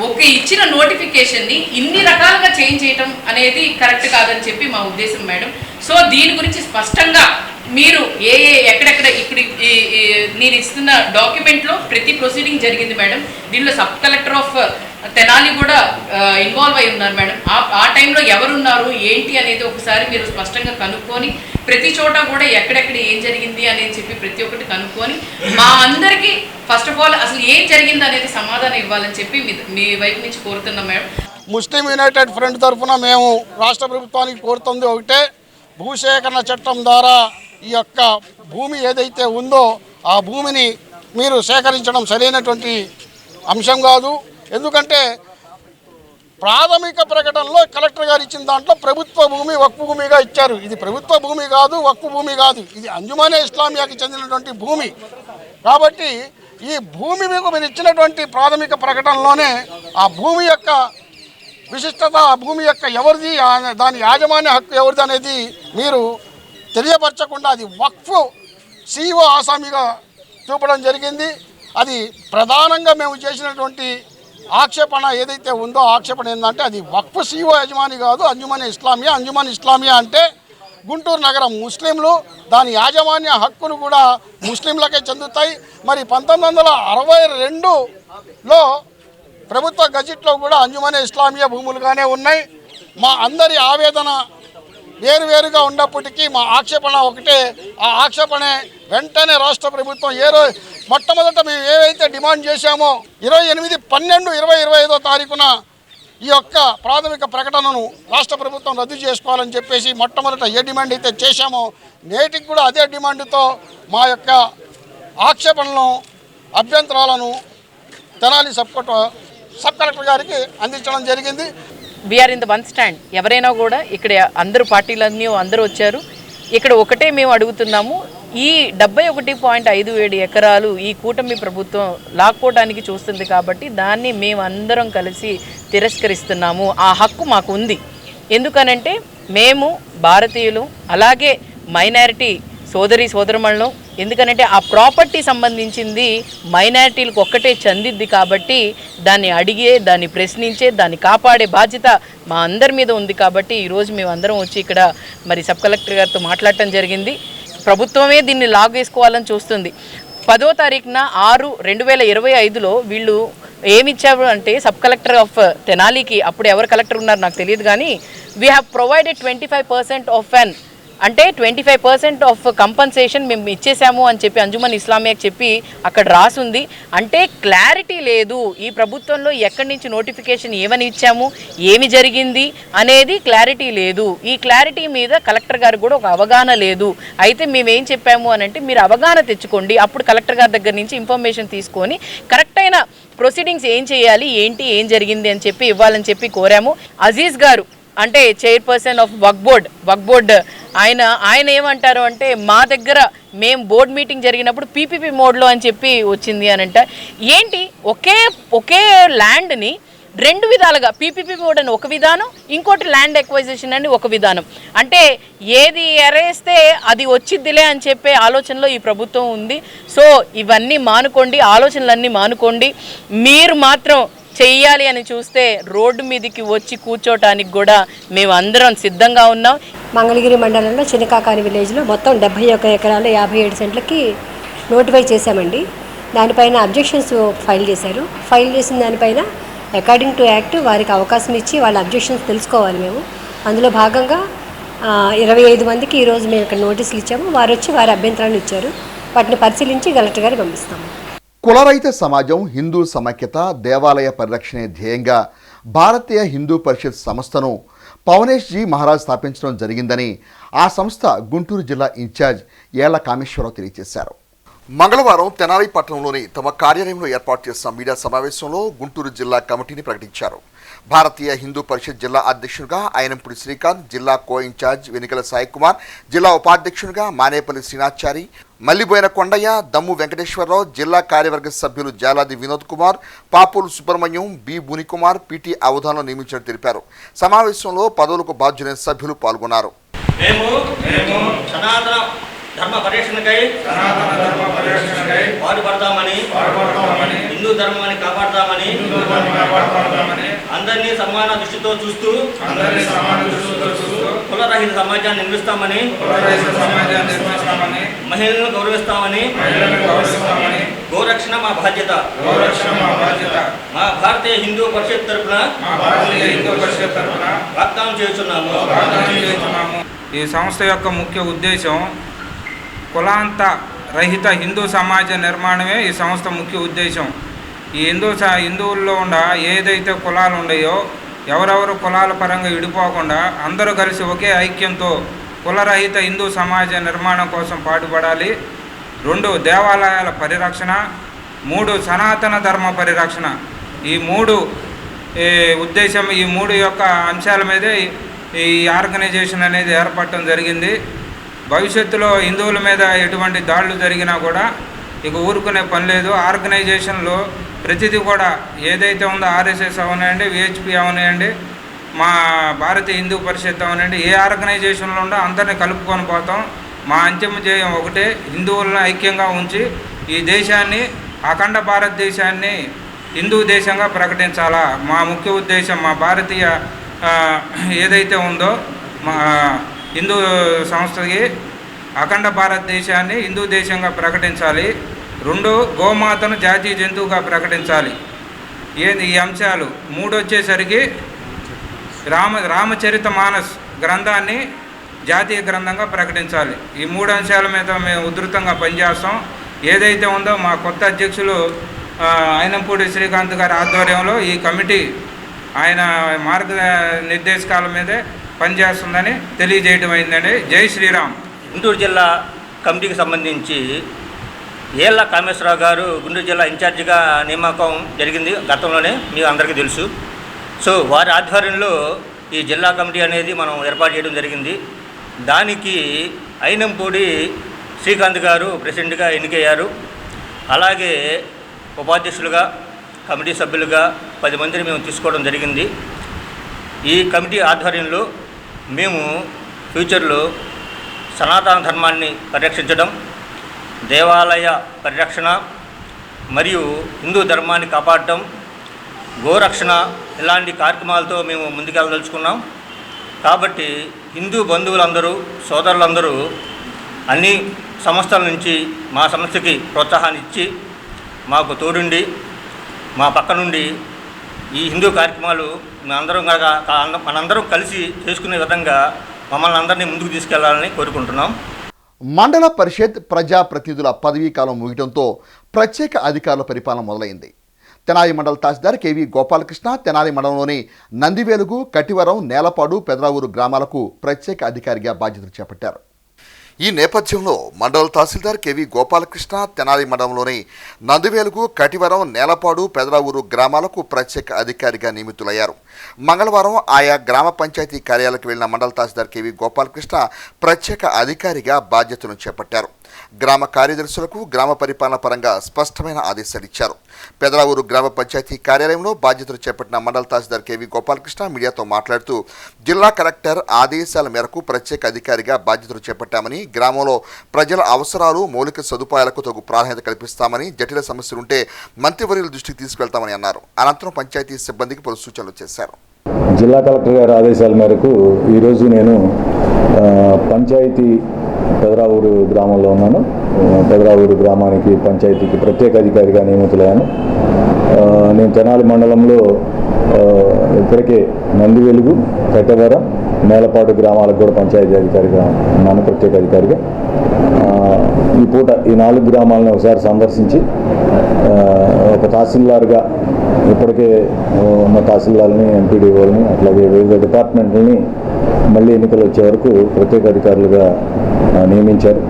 Speaker 14: ఒక ఇచ్చిన నోటిఫికేషన్ని ఇన్ని రకాలుగా చేంజ్ చేయటం అనేది కరెక్ట్ కాదని చెప్పి మా ఉద్దేశం మేడం. సో దీని గురించి స్పష్టంగా మీరు ఎక్కడెక్కడ ఇప్పుడు నేను ఇస్తున్న డాక్యుమెంట్లో ప్రతి ప్రొసీడింగ్ జరిగింది మేడం. దీనిలో సబ్ కలెక్టర్ ఆఫ్ తెనాలి కూడా ఇన్వాల్వ్ అయి ఉన్నారు మేడం. ఆ టైంలో ఎవరున్నారు ఏంటి అనేది ఒకసారి మీరు స్పష్టంగా కనుక్కొని ప్రతి చోట కూడా ఎక్కడెక్కడ ఏం జరిగింది అనేది చెప్పి ప్రతి ఒక్కటి కనుక్కొని మా అందరికీ ఫస్ట్ ఆఫ్ ఆల్ అసలు ఏం జరిగింది అనేది సమాధానం ఇవ్వాలని చెప్పి మీ వైపు నుంచి కోరుతున్నాం మేడం.
Speaker 4: ముస్లిం యునైటెడ్ ఫ్రంట్ తరఫున మేము రాష్ట్ర ప్రభుత్వానికి కోరుతుంది ఒకటే, భూసేకరణ చట్టం ద్వారా ఈ యొక్క భూమి ఏదైతే ఉందో ఆ భూమిని మీరు సేకరించడం సరైనటువంటి అంశం కాదు. ఎందుకంటే ప్రాథమిక ప్రకటనలో కలెక్టర్ గారు ఇచ్చిన దాంట్లో ప్రభుత్వ భూమి వక్ఫ్ భూమిగా ఇచ్చారు. ఇది ప్రభుత్వ భూమి కాదు, వక్ఫ్ భూమి కాదు, ఇది అంజుమనే ఇస్లామియాకి చెందినటువంటి భూమి. కాబట్టి ఈ భూమి మీకు మీరు ఇచ్చినటువంటి ప్రాథమిక ప్రకటనలోనే ఆ భూమి యొక్క విశిష్టత, ఆ భూమి యొక్క ఎవరిది, దాని యాజమాన్య హక్కు ఎవరిది అనేది మీరు తెలియపరచకుండా అది వక్ఫ్ సిఇఓ ఆసామిగా చూపడం జరిగింది. అది ప్రధానంగా మేము చేసినటువంటి ఆక్షేపణ ఏదైతే ఉందో ఆక్షేపణ ఏంటంటే అది వక్ఫ్ సిఇఓ యజమాని కాదు, అంజుమన్ ఇస్లామియా. అంజుమన్ ఇస్లామియా అంటే గుంటూరు నగరం ముస్లింలు, దాని యాజమాన్య హక్కులు కూడా ముస్లింలకే చెందుతాయి. మరి 1962లో ప్రభుత్వ గజెట్లో కూడా అంజుమనే ఇస్లామియా భూములుగానే ఉన్నాయి. మా అందరి ఆవేదన వేరువేరుగా ఉన్నప్పటికీ మా ఆక్షేపణ ఒకటే. ఆ ఆక్షేపణే వెంటనే రాష్ట్ర ప్రభుత్వం మొట్టమొదట మేము ఏవైతే డిమాండ్ చేశామో 28/12/2025 తారీఖున ఈ యొక్క ప్రాథమిక ప్రకటనను రాష్ట్ర ప్రభుత్వం రద్దు చేసుకోవాలని చెప్పేసి మొట్టమొదట ఏ డిమాండ్ అయితే చేశామో నేటికి కూడా అదే డిమాండ్తో మా యొక్క ఆక్షేపణలను అభ్యంతరాలను తెనాలి సబ్ కలెక్టర్ గారికి అందించడం జరిగింది.
Speaker 14: We are in the one stand. ఎవరైనా కూడా ఇక్కడ అందరూ పార్టీలన్నీ అందరూ వచ్చారు. ఇక్కడ ఒకటే మేము అడుగుతున్నాము, ఈ 71.57 ఎకరాలు ఈ కూటమి ప్రభుత్వం లాక్కోవడానికి చూస్తుంది కాబట్టి దాన్ని మేము అందరం కలిసి తిరస్కరిస్తున్నాము. ఆ హక్కు మాకు ఉంది. ఎందుకనంటే మేము భారతీయులు, అలాగే మైనారిటీ సోదరమణులు. ఎందుకనంటే ఆ ప్రాపర్టీ సంబంధించింది మైనారిటీలకు ఒక్కటే చెందిద్ది కాబట్టి దాన్ని అడిగే, దాన్ని ప్రశ్నించే, దాన్ని కాపాడే బాధ్యత మా అందరి మీద ఉంది. కాబట్టి ఈరోజు మేము అందరం వచ్చి ఇక్కడ మరి సబ్ కలెక్టర్ గారితో మాట్లాడటం జరిగింది. ప్రభుత్వమే దీన్ని లాగేసుకోవాలని చూస్తుంది. 10వ తారీఖున 6/2025లో వీళ్ళు ఏమిచ్చారు అంటే సబ్ కలెక్టర్ ఆఫ్ తెనాలికి, అప్పుడు ఎవరు కలెక్టర్ ఉన్నారు నాకు తెలియదు కానీ, వీ హ్యావ్ ప్రొవైడెడ్ 25% ఆఫ్ అంటే 25% ఆఫ్ కంపన్సేషన్ మేము ఇచ్చేసాము అని చెప్పి అంజుమన్ ఇస్లామియాకి చెప్పి అక్కడ రాసుంది. అంటే క్లారిటీ లేదు. ఈ ప్రభుత్వంలో ఎక్కడి నుంచి నోటిఫికేషన్ ఏమని ఇచ్చాము, ఏమి జరిగింది అనేది క్లారిటీ లేదు. ఈ క్లారిటీ మీద కలెక్టర్ గారికి కూడా ఒక అవగాహన లేదు. అయితే మేమేం చెప్పాము అని అంటే, మీరు అవగాహన తెచ్చుకోండి, అప్పుడు కలెక్టర్ గారి దగ్గర నుంచి ఇన్ఫర్మేషన్ తీసుకొని కరెక్ట్ అయిన ప్రొసీడింగ్స్ ఏం చేయాలి, ఏం జరిగింది అని చెప్పి ఇవ్వాలని చెప్పి కోరాము. అజీజ్ గారు అంటే చైర్పర్సన్ ఆఫ్ వక్ బోర్డ్ ఆయన ఏమంటారు అంటే, మా దగ్గర మేము బోర్డ్ మీటింగ్ జరిగినప్పుడు పీపీపీ మోడ్లో అని చెప్పి వచ్చింది అని అంట. ఏంటి ఒకే ల్యాండ్ని 2 విధాలుగా, పీపీపీ మోడ్ అని ఒక విధానం, ఇంకోటి ల్యాండ్ ఎక్వైజేషన్ అని ఒక విధానం. అంటే ఏది ఎరేస్తే అది వచ్చిద్దిలే అని చెప్పే ఆలోచనలో ఈ ప్రభుత్వం ఉంది. సో ఇవన్నీ మానుకోండి, ఆలోచనలన్నీ మానుకోండి. మీరు మాత్రం చెయ్యాలి అని చూస్తే రోడ్డు మీదకి వచ్చి కూర్చోటానికి కూడా మేము అందరం సిద్ధంగా ఉన్నాం.
Speaker 15: మంగళగిరి మండలంలో చినకాకాని విలేజ్లో మొత్తం 71 ఎకరాలు 57 సెంట్లకి నోటిఫై చేశామండి. దానిపైన అబ్జెక్షన్స్ ఫైల్ చేశారు. ఫైల్ చేసిన దానిపైన అకార్డింగ్ టు యాక్ట్ వారికి అవకాశం ఇచ్చి వాళ్ళ అబ్జెక్షన్స్ తెలుసుకోవాలి మేము. అందులో భాగంగా 25 మందికి ఈరోజు మేము ఇక్కడ నోటీసులు ఇచ్చాము. వారు వచ్చి వారి అభ్యంతరాలు ఇచ్చారు. వాటిని పరిశీలించి కలెక్టర్ గారికి పంపిస్తాము.
Speaker 12: కులరహిత సమాజం, హిందూ సమైక్యత, దేవాలయ పరిరక్షణే ధ్యేయంగా భారతీయ హిందూ పరిషత్ సంస్థను పవనేష్ జీ మహారాజ్ స్థాపించడం జరిగిందని ఆ సంస్థ గుంటూరు జిల్లా ఇన్ఛార్జ్ ఏళ్ల కామేశ్వరరావు తెలియజేశారు. మంగళవారం తెనాలి పట్టణంలోని తమ కార్యాలయంలో ఏర్పాటు చేసిన మీడియా సమావేశంలో గుంటూరు జిల్లా కమిటీని ప్రకటించారు. భారతీయ హిందూ పరిషత్ జిల్లా అధ్యక్షుడిగా ఆయనంపూడి శ్రీకాంత్, జిల్లా కో ఇన్ఛార్జ్ వెనికల సాయి కుమార్, జిల్లా ఉపాధ్యక్షుడిగా మానేపల్లి శ్రీనాథ్చారి, మల్లిబోయిన కొండయ్య, దమ్ము వెంకటేశ్వరరావు, జిల్లా కార్యవర్గ సభ్యులు జాలాది వినోద్ కుమార్, పాపూలు సుబ్రహ్మణ్యం, బి బునికుమార్, పిటి అవధానం నియమించినట్టు తెలిపారు. సమావేశంలో పదవులకు బాధ్యులైన సభ్యులు పాల్గొన్నారు.
Speaker 3: ధర్మ పరిరక్షణకై పాటుపడతామని, హిందూ ధర్మాన్ని కాపాడతామని, అందరినీ సమాన దృష్టితో చూస్తూ కులరహిత సమాజాన్ని నిర్మిస్తామని, మహిళలను గౌరవిస్తామని, గోరక్షణ మా బాధ్యత. మా భారతీయ హిందూ పరిషత్ తరఫున వాగ్దానం చేస్తున్నాము.
Speaker 16: ఈ సంస్థ యొక్క ముఖ్య ఉద్దేశం కులాంత రహిత హిందూ సమాజ నిర్మాణమే ఈ సంస్థ ముఖ్య ఉద్దేశం. ఈ హిందువుల్లో ఏదైతే కులాలు ఉన్నాయో ఎవరెవరు కులాల పరంగా విడిపోకుండా అందరూ కలిసి ఒకే ఐక్యంతో కులరహిత హిందూ సమాజ నిర్మాణం కోసం పాటుపడాలి. 2 దేవాలయాల పరిరక్షణ, 3 సనాతన ధర్మ పరిరక్షణ. ఈ 3 ఉద్దేశం, ఈ 3 యొక్క అంశాల మీదే ఈ ఆర్గనైజేషన్ అనేది ఏర్పడటం జరిగింది. భవిష్యత్తులో హిందువుల మీద ఎటువంటి దాడులు జరిగినా కూడా ఇక ఊరుకునే పని లేదు. ఆర్గనైజేషన్లో ప్రతిదీ కూడా ఏదైతే ఉందో ఆర్ఎస్ఎస్ అవనండి, విహెచ్పి అవనండి, మా భారతీయ హిందూ పరిషత్ అవనండి, ఏ ఆర్గనైజేషన్లో ఉందో అందరినీ కలుపుకొని పోతాం. మా అంతిమ ధ్యేయం ఒకటే, హిందువులను ఐక్యంగా ఉంచి ఈ దేశాన్ని, అఖండ భారతదేశాన్ని హిందూ దేశంగా ప్రకటించాలా. మా ముఖ్య ఉద్దేశం మా భారతీయ ఏదైతే ఉందో మా హిందూ సంస్థకి అఖండ భారతదేశాన్ని హిందూ దేశంగా ప్రకటించాలి. 2 గోమాతను జాతీయ జంతువుగా ప్రకటించాలి. ఏంది ఈ అంశాలు. 3 వచ్చేసరికి రామచరిత మానస్ గ్రంథాన్ని జాతీయ గ్రంథంగా ప్రకటించాలి. ఈ 3 అంశాల మీద మేము ఉధృతంగా పనిచేస్తాం. ఏదైతే ఉందో మా కొత్త అధ్యక్షులు అయినంపూడి శ్రీకాంత్ గారి ఆధ్వర్యంలో ఈ కమిటీ ఆయన మార్గనిర్దేశకాల మీదే పనిచేస్తుందని తెలియజేయడం అయిందండి. జై శ్రీరామ్.
Speaker 3: గుంటూరు జిల్లా కమిటీకి సంబంధించి ఏళ్ళ కామేశ్వరరావు గారు గుంటూరు జిల్లా ఇన్ఛార్జిగా నియామకం జరిగింది గతంలోనే, మీకు అందరికీ తెలుసు. సో వారి ఆధ్వర్యంలో ఈ జిల్లా కమిటీ అనేది మనం ఏర్పాటు చేయడం జరిగింది. దానికి అయినంపూడి శ్రీకాంత్ గారు ప్రెసిడెంట్గా ఎన్నికయ్యారు. అలాగే ఉపాధ్యక్షులుగా కమిటీ సభ్యులుగా 10 మందిని మేము తీసుకోవడం జరిగింది. ఈ కమిటీ ఆధ్వర్యంలో మేము ఫ్యూచర్లో సనాతన ధర్మాన్ని పరిరక్షించడం, దేవాలయ పరిరక్షణ మరియు హిందూ ధర్మాన్ని కాపాడటం, గోరక్షణ ఇలాంటి కార్యక్రమాలతో మేము ముందుకెళ్ళదలుచుకున్నాం. కాబట్టి హిందూ బంధువులందరూ సోదరులందరూ అన్ని సంస్థల నుంచి మా సంస్థకి ప్రోత్సాహాన్ని ఇచ్చి మాకు తోడుండి మా పక్క నుండి ఈ హిందూ కార్యక్రమాలు మనందరం కలిసి చేసుకునే విధంగా మమ్మల్ని అందరినీ ముందుకు తీసుకెళ్లాలని కోరుకుంటున్నాం.
Speaker 12: మండల పరిషత్ ప్రజాప్రతినిధుల పదవీ కాలం ముగియడంతో ప్రత్యేక అధికారుల పరిపాలన మొదలైంది. తెనాలి మండల తహసీల్దార్ కేవీ గోపాలకృష్ణ తెనాలి మండలంలోని నందివేలుగు, కటివరం, నేలపాడు, పెదరావూరు గ్రామాలకు ప్రత్యేక అధికారిగా బాధ్యతలు చేపట్టారు. ఈ నేపథ్యంలో మండల తహసీల్దార్ కేవీ గోపాలకృష్ణ తెనాలి మండలంలోని నందివేలుగు, కటివరం, నేలపాడు, పెదరావూరు గ్రామాలకు ప్రత్యేక అధికారిగా నియమితులయ్యారు. మంగళవారం ఆయా గ్రామ పంచాయతీ కార్యాలయాలకు వెళ్లిన మండల తహసీల్దార్ కేవీ గోపాలకృష్ణ ప్రత్యేక అధికారిగా బాధ్యతలను చేపట్టారు. గ్రామ కార్యదర్శులకు గ్రామ పరిపాలన పరంగా స్పష్టమైన ఆదేశాలు ఇచ్చారు. పెదరావూరు గ్రామ పంచాయతీ కార్యాలయంలో బాధ్యతలు చేపట్టిన మండల తహసీల్దార్ కేవీ గోపాలకృష్ణ మీడియాతో మాట్లాడుతూ జిల్లా కలెక్టర్ ఆదేశాల మేరకు ప్రత్యేక అధికారిగా బాధ్యతలు చేపట్టామని, గ్రామంలో ప్రజల అవసరాలు, మౌలిక సదుపాయాలకు తగు ప్రాధాన్యత కల్పిస్తామని, జటిల సమస్యలుంటే మంత్రివర్యుల దృష్టికి తీసుకెళ్తామని అన్నారు. అనంతరం పంచాయతీ సిబ్బందికి పలు సూచనలు చేశారు.
Speaker 9: జిల్లా కలెక్టర్ గారి ఆదేశాల మేరకు ఈరోజు నేను పంచాయతీ పెదరావూరు గ్రామంలో ఉన్నాను. పెదరావూరు గ్రామానికి పంచాయతీకి ప్రత్యేక అధికారిగా నియమితులయ్యాను. నేను తెనాలి మండలంలో ఇప్పటికే నందివెలుగు, కటవరం, నేలపాటు గ్రామాలకు కూడా పంచాయతీ అధికారిగా ఉన్నాను, ప్రత్యేక అధికారిగా. ఈ పూట ఈ 4 గ్రామాలను ఒకసారి సందర్శించి ఒక తహసీల్దార్గా ఇప్పటికే ఉన్న తహసీల్దార్ని, ఎంపీడీఓని, అట్లాగే వివిధ డిపార్ట్మెంట్లని మళ్ళీ ఎన్నికలు వచ్చే వరకు ప్రత్యేక అధికారులుగా నియమించారు.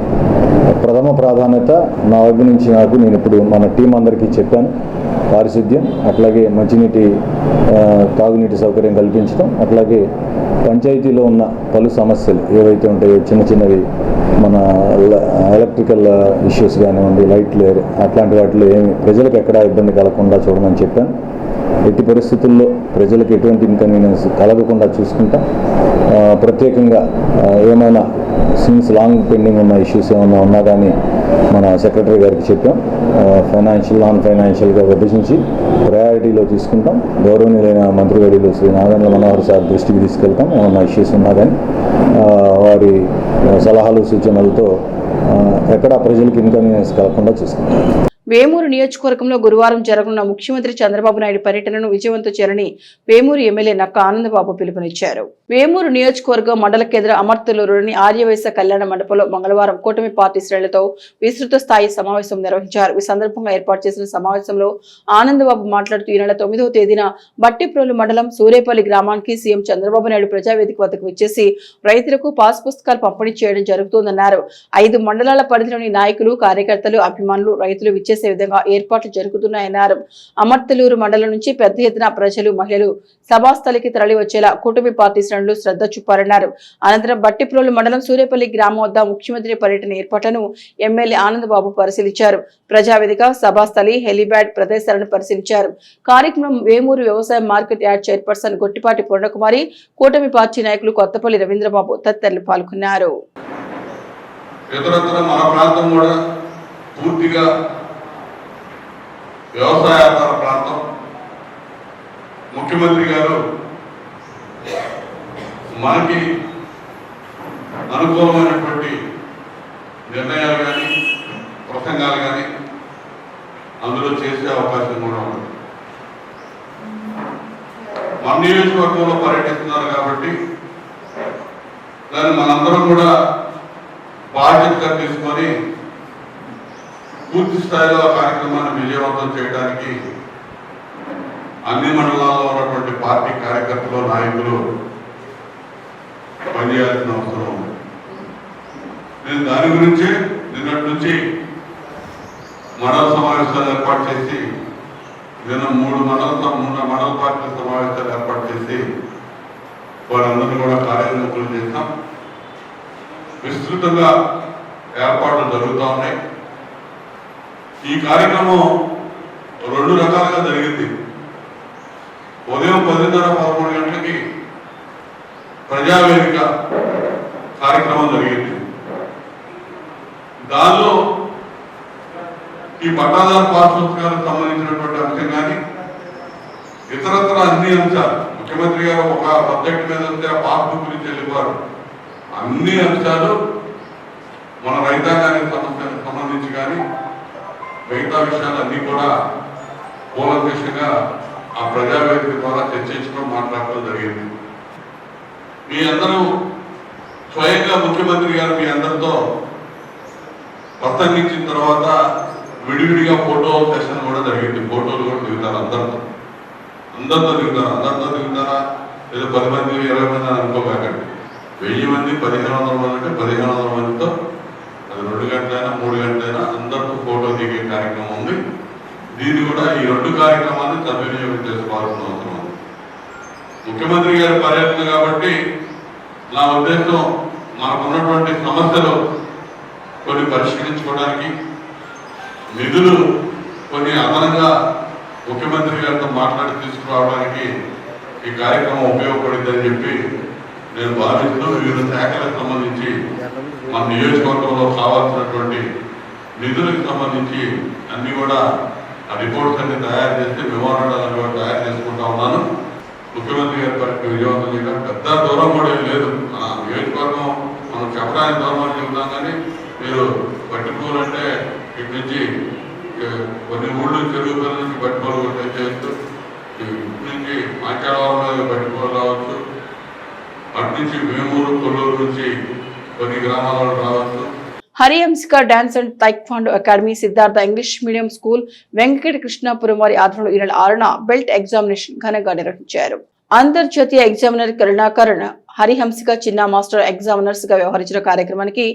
Speaker 9: ప్రథమ ప్రాధాన్యత నా వైపు నుంచి నేను ఇప్పుడు మన టీం అందరికీ చెప్పాను. పారిశుద్ధ్యం, అట్లాగే మంచినీటి తాగునీటి సౌకర్యం కల్పించడం, అట్లాగే పంచాయతీలో ఉన్న పలు సమస్యలు ఏవైతే ఉంటాయో చిన్నవి మన ఎలక్ట్రికల్ ఇష్యూస్ కానివ్వండి, లైట్లు అట్లాంటి వాటిలో ఏమి ప్రజలకు ఎక్కడా ఇబ్బంది కలగకుండా చూడమని చెప్పాను. ఎట్టి పరిస్థితుల్లో ప్రజలకు ఎటువంటి ఇన్కన్వీనియన్స్ కలగకుండా చూసుకుంటాం. ప్రత్యేకంగా ఏమైనా సిన్స్ లాంగ్ పెండింగ్ ఉన్న ఇష్యూస్ ఏమైనా ఉన్నా కానీ మన సెక్రటరీ గారికి చెప్పాం. ఫైనాన్షియల్, నాన్ ఫైనాన్షియల్గా విభజించి ప్రయారిటీలో తీసుకుంటాం. గౌరవనీయులైన మంత్రివర్యులు శ్రీ నాదెండ్ల మనోహర్ సార్ దృష్టికి తీసుకెళ్తాం. ఏమైనా ఇష్యూస్ ఉన్నా కానీ వారి సలహాలు సూచనలతో ఎక్కడా ప్రజలకు ఇన్కన్వీనియన్స్ కలగకుండా చూసుకుంటాం.
Speaker 1: వేమూరు నియోజకవర్గంలో గురువారం జరగనున్న ముఖ్యమంత్రి చంద్రబాబు నాయుడు పర్యటనను విజయవంతం చేయాలని వేమూరు ఎమ్మెల్యే నక్క ఆనందబాబు పిలుపునిచ్చారు. వేమూరు నియోజకవర్గం మండల కేంద్ర అమర్తలూరులోని ఆర్యవైశ్య కళ్యాణ మండపంలో మంగళవారం కూటమి పార్టీ శ్రేణులతో విస్తృత స్థాయి సమావేశం నిర్వహించారు. ఈ సందర్భంగా ఏర్పాటు చేసిన సమావేశంలో ఆనందబాబు మాట్లాడుతూ ఈ నెల 9వ తేదీన బట్టిప్రోలు మండలం సూరేపల్లి గ్రామానికి సీఎం చంద్రబాబు నాయుడు ప్రజావేదిక వద్దకు వచ్చేసి రైతులకు పాస్ పుస్తకాలు పంపిణీ చేయడం జరుగుతుందన్నారు. 5 మండలాల పరిధిలోని నాయకులు, కార్యకర్తలు, అభిమానులు, రైతులు విచ్చేసే విధంగా ఏర్పాట్లు జరుగుతున్నాయన్నారు. అమర్తలూరు మండలం నుంచి పెద్ద ఎత్తున ప్రజలు, మహిళలు సభాస్థలికి తరలి వచ్చేలా కూటమి పార్టీ శ్రేణులు శ్రద్ధ చూపారన్నారు. అనంతరం బట్టిప్రోలు మండలం సూరేపల్లి గ్రామం వద్ద ముఖ్యమంత్రి పర్యటన ఏర్పాట్లను ఎమ్మెల్యే ఆనందబాబు పరిశీలించారు. ప్రజావేదిక, సభాస్థలి, హెలిప్యాడ్ ప్రదేశాలను పరిశీలించారు. కార్యక్రమం వేమూరు వ్యవసాయ market yard chairperson Gottipati Purnakumari, కూటమి పార్టీ నాయకులు కొత్తపల్లి రవీంద్రబాబు తదితరులు పాల్గొన్నారు.
Speaker 17: పూర్తిగా వ్యవసాయాధార ప్రాంతం. ముఖ్యమంత్రి గారు మనకి అనుకూలమైనటువంటి నిర్ణయాలు కానీ, ప్రసంగాలు కానీ అందులో చేసే అవకాశం కూడా ఉంది. మన నియోజకవర్గంలో పర్యటిస్తున్నారు కాబట్టి దాన్ని మనందరం కూడా బాధ్యతగా తీసుకొని పూర్తి స్థాయిలో ఆ కార్యక్రమాన్ని విజయవంతం చేయడానికి అన్ని మండలాల్లో ఉన్నటువంటి పార్టీ కార్యకర్తలు నాయకులు పనిచేయాల్సిన అవసరం ఉంది. నేను దాని గురించే నిన్నటి నుంచి మండల సమావేశాలు ఏర్పాటు చేసి నిన్న మూడు మండల పార్టీ సమావేశాలు ఏర్పాటు చేసి వారందరినీ కూడా కార్యనిర్వహణ చేస్తాం. విస్తృతంగా ఏర్పాట్లు జరుగుతూ ఉన్నాయి. ఈ కార్యక్రమం 2 రకాలుగా జరిగింది. ఉదయం 10:30-11 గంటలకి ప్రజావేదిక కార్యక్రమం జరిగింది. దానిలో ఈ పట్టాదారు పాస్ పుస్తకాలకు సంబంధించినటువంటి అంశం కానీ ఇతరత్ర అన్ని అంశాలు, ముఖ్యమంత్రి గారు ఒక సబ్జెక్ట్ మీద వస్తే ఆ పాస్బుక్ గురించి వెళ్ళిపోరు. అన్ని అంశాలు మన రైతాంగానికి సంబంధించి కానీ మిగతా విషయాలన్నీ కూడా కూలంకషంగా ఆ ప్రజావేదిక ద్వారా చర్చించడం, మాట్లాడటం జరిగింది. మీ అందరూ స్వయంగా ముఖ్యమంత్రి గారు మీ అందరితో ప్రసంగించిన తర్వాత విడివిడిగా ఫోటో సెషన్ కూడా జరిగింది. ఫోటోలు కూడా దిగుతారు అందరితో దిగుతారా లేదా 10 మంది 20 మంది అని అనుకోకండి. 1000 మంది 1500 మంది అంటే 1500 మందితో అది 2 గంటలైనా 3 గంటలైనా అందరితో ఫోటో దిగే కార్యక్రమం ఉంది. దీన్ని కూడా ఈ 2 కార్యక్రమాన్ని సద్వినియోగం చేసుకోవాల్సిన అవసరం ఉంది. ముఖ్యమంత్రి గారి పర్యటన కాబట్టి నా ఉద్దేశం మనకున్నటువంటి సమస్యలు కొన్ని పరిష్కరించుకోవడానికి, నిధులు కొన్ని అదనంగా ముఖ్యమంత్రి గారితో మాట్లాడి తీసుకురావడానికి ఈ కార్యక్రమం ఉపయోగపడిందని చెప్పి నేను భావిస్తూ వివిధ శాఖలకు సంబంధించి మన నియోజకవర్గంలో కావాల్సినటువంటి నిధులకు సంబంధించి అన్ని కూడా ఆ రిపోర్ట్స్ అన్ని తయారు చేసి మెమోరాండాలను కూడా తయారు చేసుకుంటా ఉన్నాను. ముఖ్యమంత్రి గారి పరిస్థితి విజయవంతం చేయడం పెద్ద దూరం కూడా ఏం లేదు. మన నియోజకవర్గం మనం చెప్పడానికి దూరం చెబుతాం కానీ మీరు పట్టిపోలంటే ఇటు నుంచి కొన్ని ఊళ్ళు చెరువు పిల్లల నుంచి పట్టిపోలు చేస్తూ ఇటు నుంచి మాంచాడవరం పట్టిపోలు రావచ్చు, అటు నుంచి వేమూరు కొల్లూరు నుంచి కొన్ని గ్రామాల రావచ్చు.
Speaker 1: Harihamsika dance and taekwondo academy, Siddhartha English medium school, Venkata Krishnapuram వారి ఆధ్వర్యంలో ఈ నెల 6న బెల్ట్ ఎగ్జామినేషన్ ఘనంగా నిర్వహించారు. అంతర్జాతీయ ఎగ్జామినర్ కరుణాకరణ హరిహంసిక చిన్న మాస్టర్ ఎగ్జామినర్స్ గా వ్యవహరించిన కార్యక్రమానికి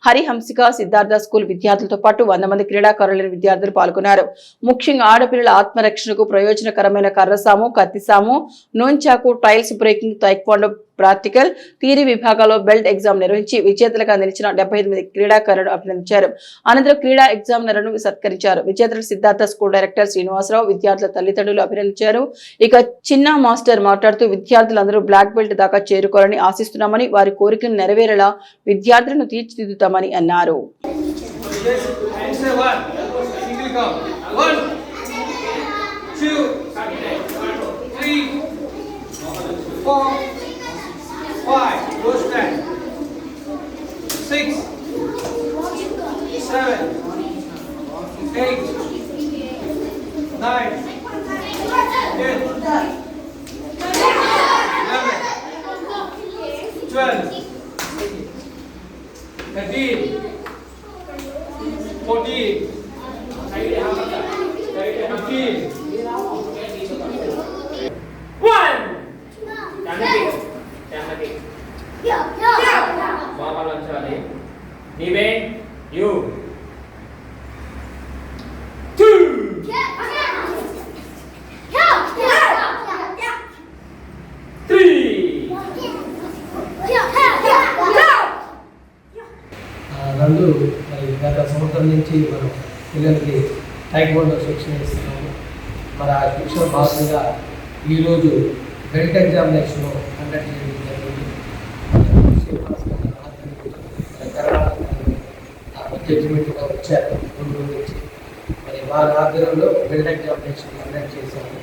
Speaker 1: హరిహంసిక సిద్ధార్థ స్కూల్ విద్యార్థులతో పాటు 100 మంది క్రీడాకారులైన విద్యార్థులు పాల్గొన్నారు. ముఖ్యంగా ఆడపిల్లల ఆత్మరక్షణకు ప్రయోజనకరమైన కర్రసాము, కత్తిసాము, nunchaku, tiles breaking, taekwondo practical, theory విభాగాల్లో బెల్ట్ ఎగ్జామ్ నిర్వహించి విజేతలుగా నిలిచిన 78 క్రీడాకారులను అభినందించారు. అనంతరం క్రీడా ఎగ్జామినర్లను సత్కరించారు. విజేతలు సిద్ధార్థ స్కూల్ డైరెక్టర్ శ్రీనివాసరావు, విద్యార్థుల తల్లిదండ్రులు అభినందించారు. ఇక చిన్న మాస్టర్ మాట్లాడుతూ విద్యార్థులందరూ బ్లాక్ బెల్ట్ దాకా చేరుకోవాలని ఆశిస్తున్నామని, వారి కోరికను నెరవేరేలా విద్యార్థులను తీర్చిదిద్దుతామని అన్నారు.
Speaker 18: నందు మరి గత సంవత్సరం నుంచి మనం పిల్లలకి టైక్వాండో శిక్షణ ఇస్తున్నాము. మరి ఆ శిక్షణ భాగంగా ఈరోజు బెల్ట్ ఎగ్జామినేషన్ కండక్ట్ చేయడం జరిగింది. జడ్జిమెంట్గా వచ్చారు గుంటూరు నుంచి. మరి వారి ఆధ్వర్యంలో బెల్ట్ ఎగ్జామినేషన్ కండక్ట్ చేశాము.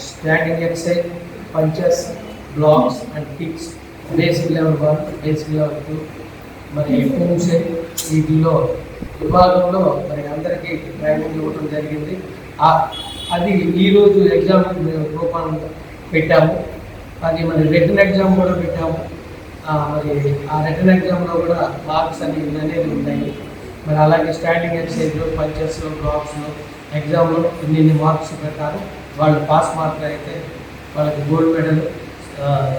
Speaker 18: Standing exercise, punches, blocks and kicks, basic level 1, basic level 2, మరి హోమ్సే వీటిల్లో విభాగంలో మరి అందరికీ ట్రైనింగ్ ఇవ్వడం జరిగింది. అది ఈరోజు ఎగ్జామ్ రూపాన్ని పెట్టాము. అది మరి రిటర్న్ ఎగ్జామ్ కూడా పెట్టాము. మరి ఆ రిటర్న్ ఎగ్జామ్లో కూడా మార్క్స్ అనేది ఉన్నాయి. మరి అలాగే స్టాండింగ్ ఎక్సైజ్లో, పంచెస్లో, బ్లాక్స్లో ఎగ్జామ్లో ఇన్ని మార్క్స్ పెట్టారు. వాళ్ళు పాస్ మార్క్ అయితే వాళ్ళకి గోల్డ్ మెడల్,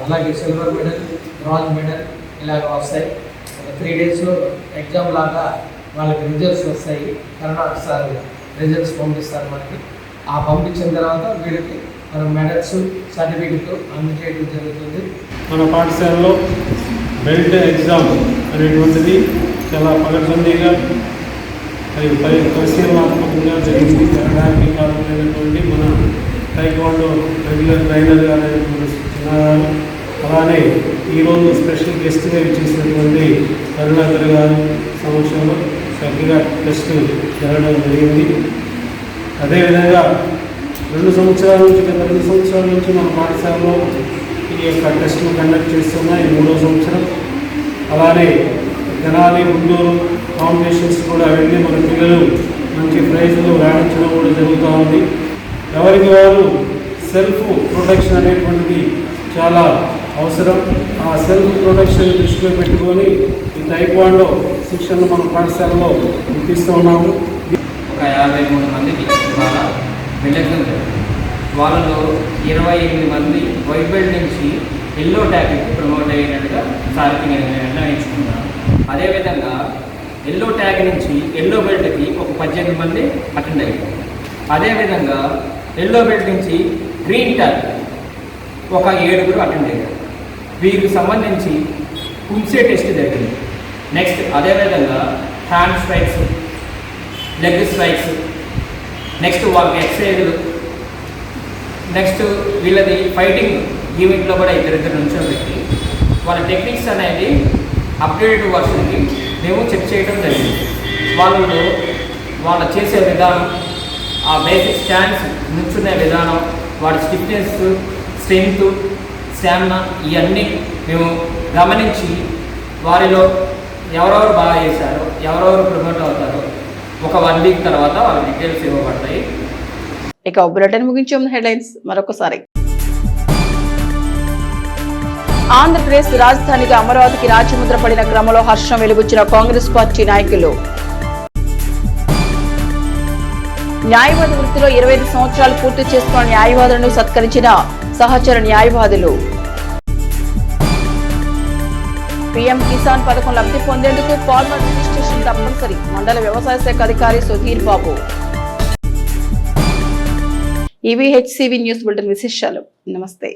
Speaker 18: అలాగే సిల్వర్ మెడల్, బ్రాంజ్ మెడల్ ఇలాగ వస్తాయి. 3 డేస్లో ఎగ్జామ్ లాగా వాళ్ళకి రిజల్ట్స్ వస్తాయి. కర్ణాటక సార్ రిజల్ట్స్ పంపిస్తారు మనకి. ఆ పంపించిన తర్వాత వీళ్ళకి మనం మెడల్స్, సర్టిఫికెట్ అందజేయడం జరుగుతుంది.
Speaker 19: మన పాఠశాలలో బెల్ట్ ఎగ్జామ్ అనేటువంటిది చాలా పగడ్బందీగా పరిశీలనాత్మకంగా జరిగింది. జరగడానికి కారణమైనటువంటి మన టైక్వాండో రెగ్యులర్ ట్రైనర్ గారు చిన్నారు. అలానే ఈరోజు స్పెషల్ గెస్ట్గా ఇచ్చేసినటువంటి కరుణాకర్ గారు సమక్షంలో చక్కగా టెస్ట్ జరగడం జరిగింది. అదేవిధంగా 2 సంవత్సరాల నుంచి మన పాఠశాలలో ఈ యొక్క టెస్టులు కండక్ట్ చేస్తున్నాయి. 3వ సంవత్సరం. అలానే తెనాలి, గుంటూరు కాంపిటీషన్స్ కూడా వెళ్ళి మన పిల్లలు మంచి ప్రైజులు రాణించడం కూడా జరుగుతూ ఉంది. ఎవరికి వారు సెల్ఫ్ ప్రొటెక్షన్ అనేటువంటిది చాలా అవసరం. ఆ సెల్ఫ్ ప్రొటెక్షన్ దృష్టిలో పెట్టుకొని ఈ టైక్వాండో శిక్షణను మన పాఠశాలలో ఇప్పిస్తూ ఉన్నాము.
Speaker 20: ఒక 53 మందికి ఇవాళ వెళ్ళడం జరిగింది. వాళ్ళలో 28 మంది వైట్ బెల్ట్ నుంచి ఎల్లో ట్యాగ్కి ప్రమోట్ అయినట్టుగా సార్కి నేను నిర్ణయించుకున్నాను. అదేవిధంగా ఎల్లో ట్యాగ్ నుంచి ఎల్లో బెల్ట్కి ఒక 18 మంది అటెండ్ అయ్యారు. అదేవిధంగా ఎల్లో బెల్ట్ నుంచి గ్రీన్ ట్యాగ్ ఒక 7 అటెండ్ అయ్యారు. వీరికి సంబంధించి కుంసే టెస్ట్ జరిగింది. నెక్స్ట్ అదేవిధంగా hand strikes, leg strikes, next వాళ్ళకి ఎక్సర్సైజులు, నెక్స్ట్ వీళ్ళది ఫైటింగ్ ఈవెంట్లో కూడా ఇద్దరిద్దరు నుంచోబెట్టి వాళ్ళ టెక్నిక్స్ అనేది అప్డేటెడ్ వర్షన్కి మేము చెక్ చేయడం జరిగింది. వాళ్ళ చేసే విధానం, ఆ బేసిక్ స్టాండ్స్, నుంచునే విధానం, వాడి స్టిఫ్నెస్, స్ట్రెంగ్త్, స్టామినా ఇవన్నీ మేము గమనించి వారిలో ఎవరెవరు బాగా చేశారో, ఎవరెవరు ప్రమోట్ అవుతారో ఒక 1 వీక్ తర్వాత వాళ్ళ డీటెయిల్స్ ఇవ్వబడతాయి.
Speaker 1: ఇక బులెటిన్ ముగించే హెడ్లైన్స్ మరొకసారి. ఆంధ్రప్రదేశ్ రాజధానిగా అమరావతికి రాజముద్ర పడిన క్రమంలో హర్షం వెలుబుచ్చిన కాంగ్రెస్ పార్టీ నాయకులు. న్యాయవాద వృత్తిలో 25 సంవత్సరాలు పూర్తి చేసుకున్న న్యాయవాదులను సత్కరించిన సహచర న్యాయవాదులు. పీఎం కిసాన్ పథకం లబ్ధి పొందేందుకు ఫార్మర్ రిజిస్ట్రేషన్ తప్పనిసరి మండల వ్యవసాయ శాఖ అధికారి సుధీర్ బాబు. ఇవి హెచ్సివి న్యూస్ బులెటిన్ విశేషాలు. నమస్తే.